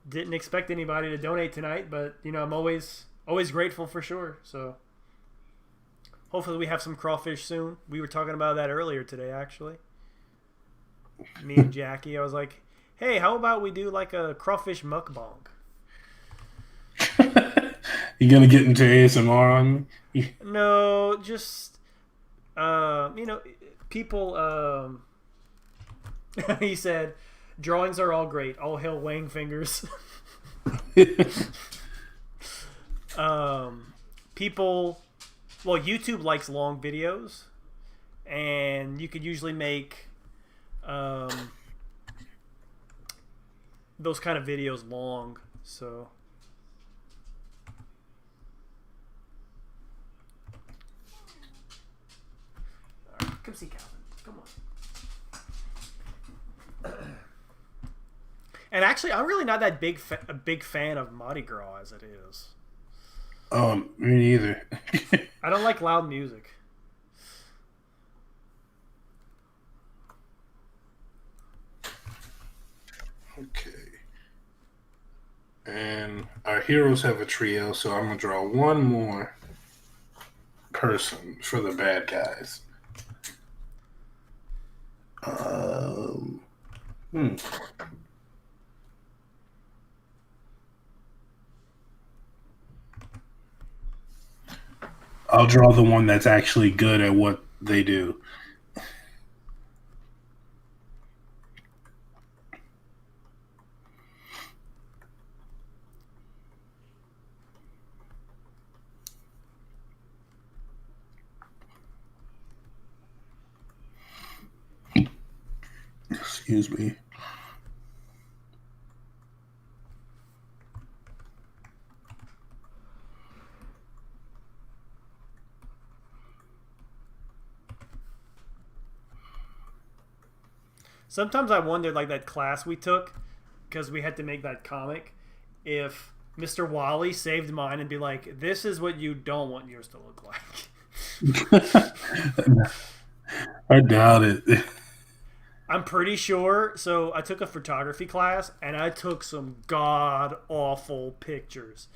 Didn't expect anybody to donate tonight, but I'm always grateful for sure. So hopefully we have some crawfish soon. We were talking about that earlier today, actually. Me and Jackie. I was like, hey, how about we do like a crawfish mukbang? You gonna get into ASMR on me? No, just people. He said, drawings are all great. All hail Wang fingers. People. Well, YouTube likes long videos, and you could usually make those kind of videos long. So. Come see Calvin. Come on. And actually, I'm really not that a big fan of Mardi Gras as it is. Me neither. I don't like loud music. Okay. And our heroes have a trio, so I'm gonna draw one more person for the bad guys. Um, hmm. I'll draw the one that's actually good at what they do. Excuse me. Sometimes I wondered, like that class we took, because we had to make that comic, if Mr. Wally saved mine and be like, "This is what you don't want yours to look like." I doubt it. I'm pretty sure. So I took a photography class and I took some god awful pictures,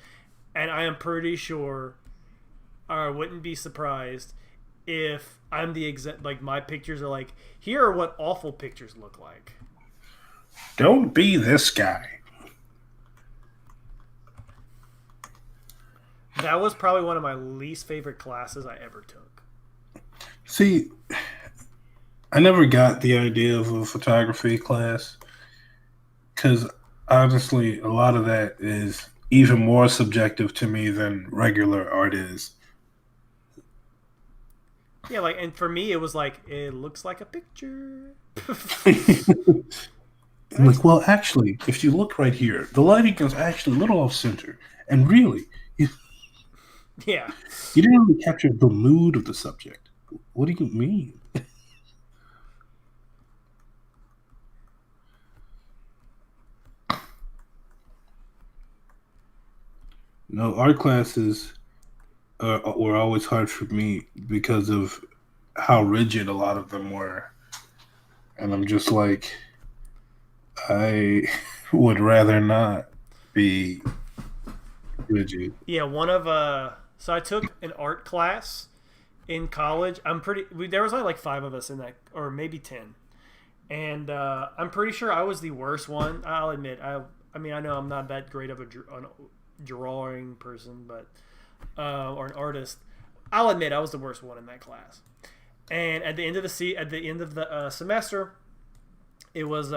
and I am pretty sure, or I wouldn't be surprised if I'm the exact, like my pictures are like, here are what awful pictures look like. Don't be this guy. That was probably one of my least favorite classes I ever took. See, I never got the idea of a photography class because honestly, a lot of that is even more subjective to me than regular art is. Yeah, like, and for me, it was like, it looks like a picture. I'm like, well, actually, if you look right here, the lighting is actually a little off center, and really, Yeah. you didn't really capture the mood of the subject. What do you mean? No, art classes were always hard for me because of how rigid a lot of them were. And I'm just like, I would rather not be rigid. Yeah, so I took an art class in college. There was only like 5 of us in that, or maybe 10. And I'm pretty sure I was the worst one. I'll admit. I mean, I know I'm not that great of a drawing person, but or an artist. I'll admit I was the worst one in that class. And at the end of the semester, it was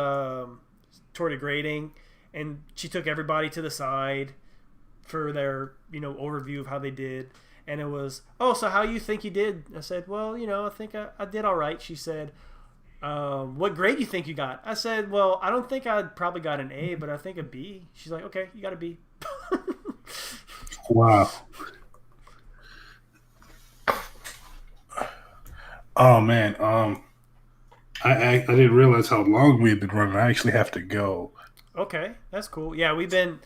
toward a grading, and she took everybody to the side for their overview of how they did. And it was, oh, so how you think you did? I said, well, I think I did all right. She said, what grade do you think you got? I said, well, I don't think I probably got an A, but I think a B. She's like, okay, you got a B. Wow. Oh man, I didn't realize how long we had been running. I actually have to go. Okay, that's cool. Yeah, we've been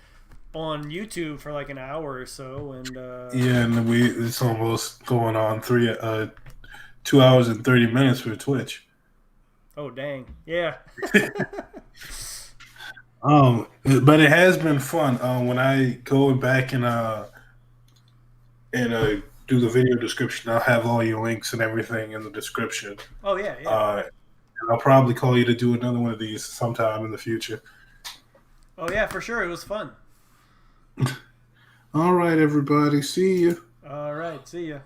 on YouTube for like an hour or so, and Yeah, and it's almost going on 2 hours and 30 minutes for Twitch. Oh dang, yeah. But it has been fun. When I go back and do the video description, I'll have all your links and everything in the description. Oh yeah, yeah. And I'll probably call you to do another one of these sometime in the future. Oh yeah, for sure. It was fun. All right, everybody. See you. All right, see ya.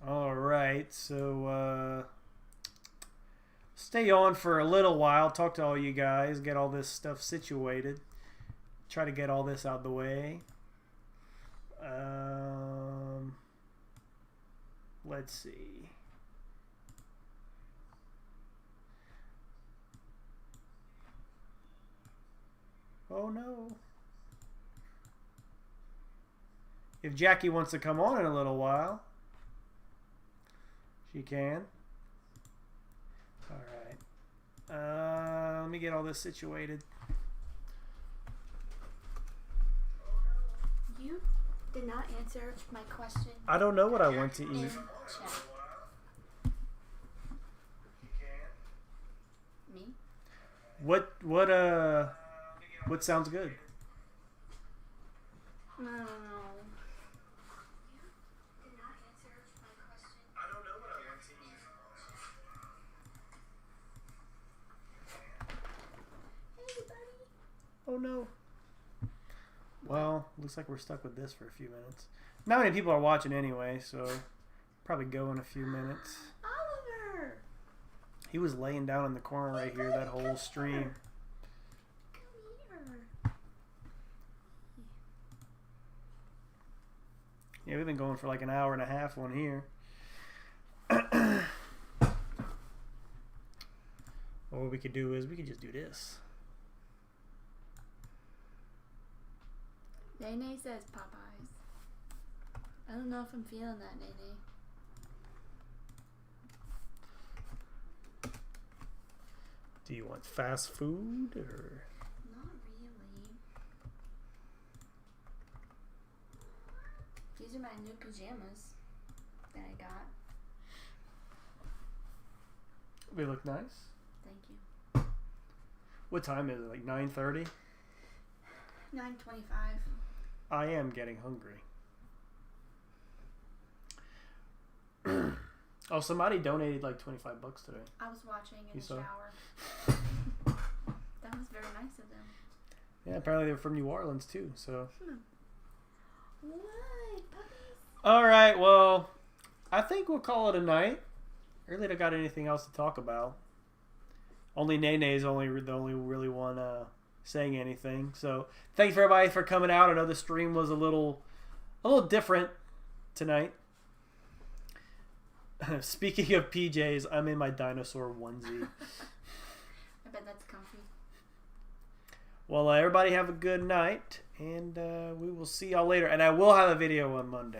All right, so stay on for a little while. Talk to all you guys. Get all this stuff situated. Try to get all this out the way. Let's see. Oh no. If Jackie wants to come on in a little while, she can. All right. Let me get all this situated. You did not answer my question. I don't know what I want to eat. Me? What sounds good? I don't know. Did not answer my question. I don't know what I want to eat. Hey, buddy. Oh no. Well, looks like we're stuck with this for a few minutes. Not many people are watching anyway, so probably go in a few minutes. Oliver. He was laying down in the corner right here that whole stream. Come here. Yeah, we've been going for like an hour and a half on here. Or what we could do is we could just do this. Nene says Popeyes. I don't know if I'm feeling that, Nene. Do you want fast food or? Not really. These are my new pajamas that I got. They look nice. Thank you. What time is it? Like 9:30? 9:25. I am getting hungry. Oh, somebody donated like $25 today. I was watching in You the saw? shower. That was very nice of them. Yeah, apparently they're from New Orleans too. So. What? Puppies? All right. Well, I think we'll call it a night. I really don't got anything else to talk about. Only Nene is the only really one saying anything. So thanks for everybody for coming out. I know the stream was a little different tonight. Speaking of PJs, I'm in my dinosaur onesie. I bet that's comfy. Well, everybody have a good night, and we will see y'all later. And I will have a video on Monday.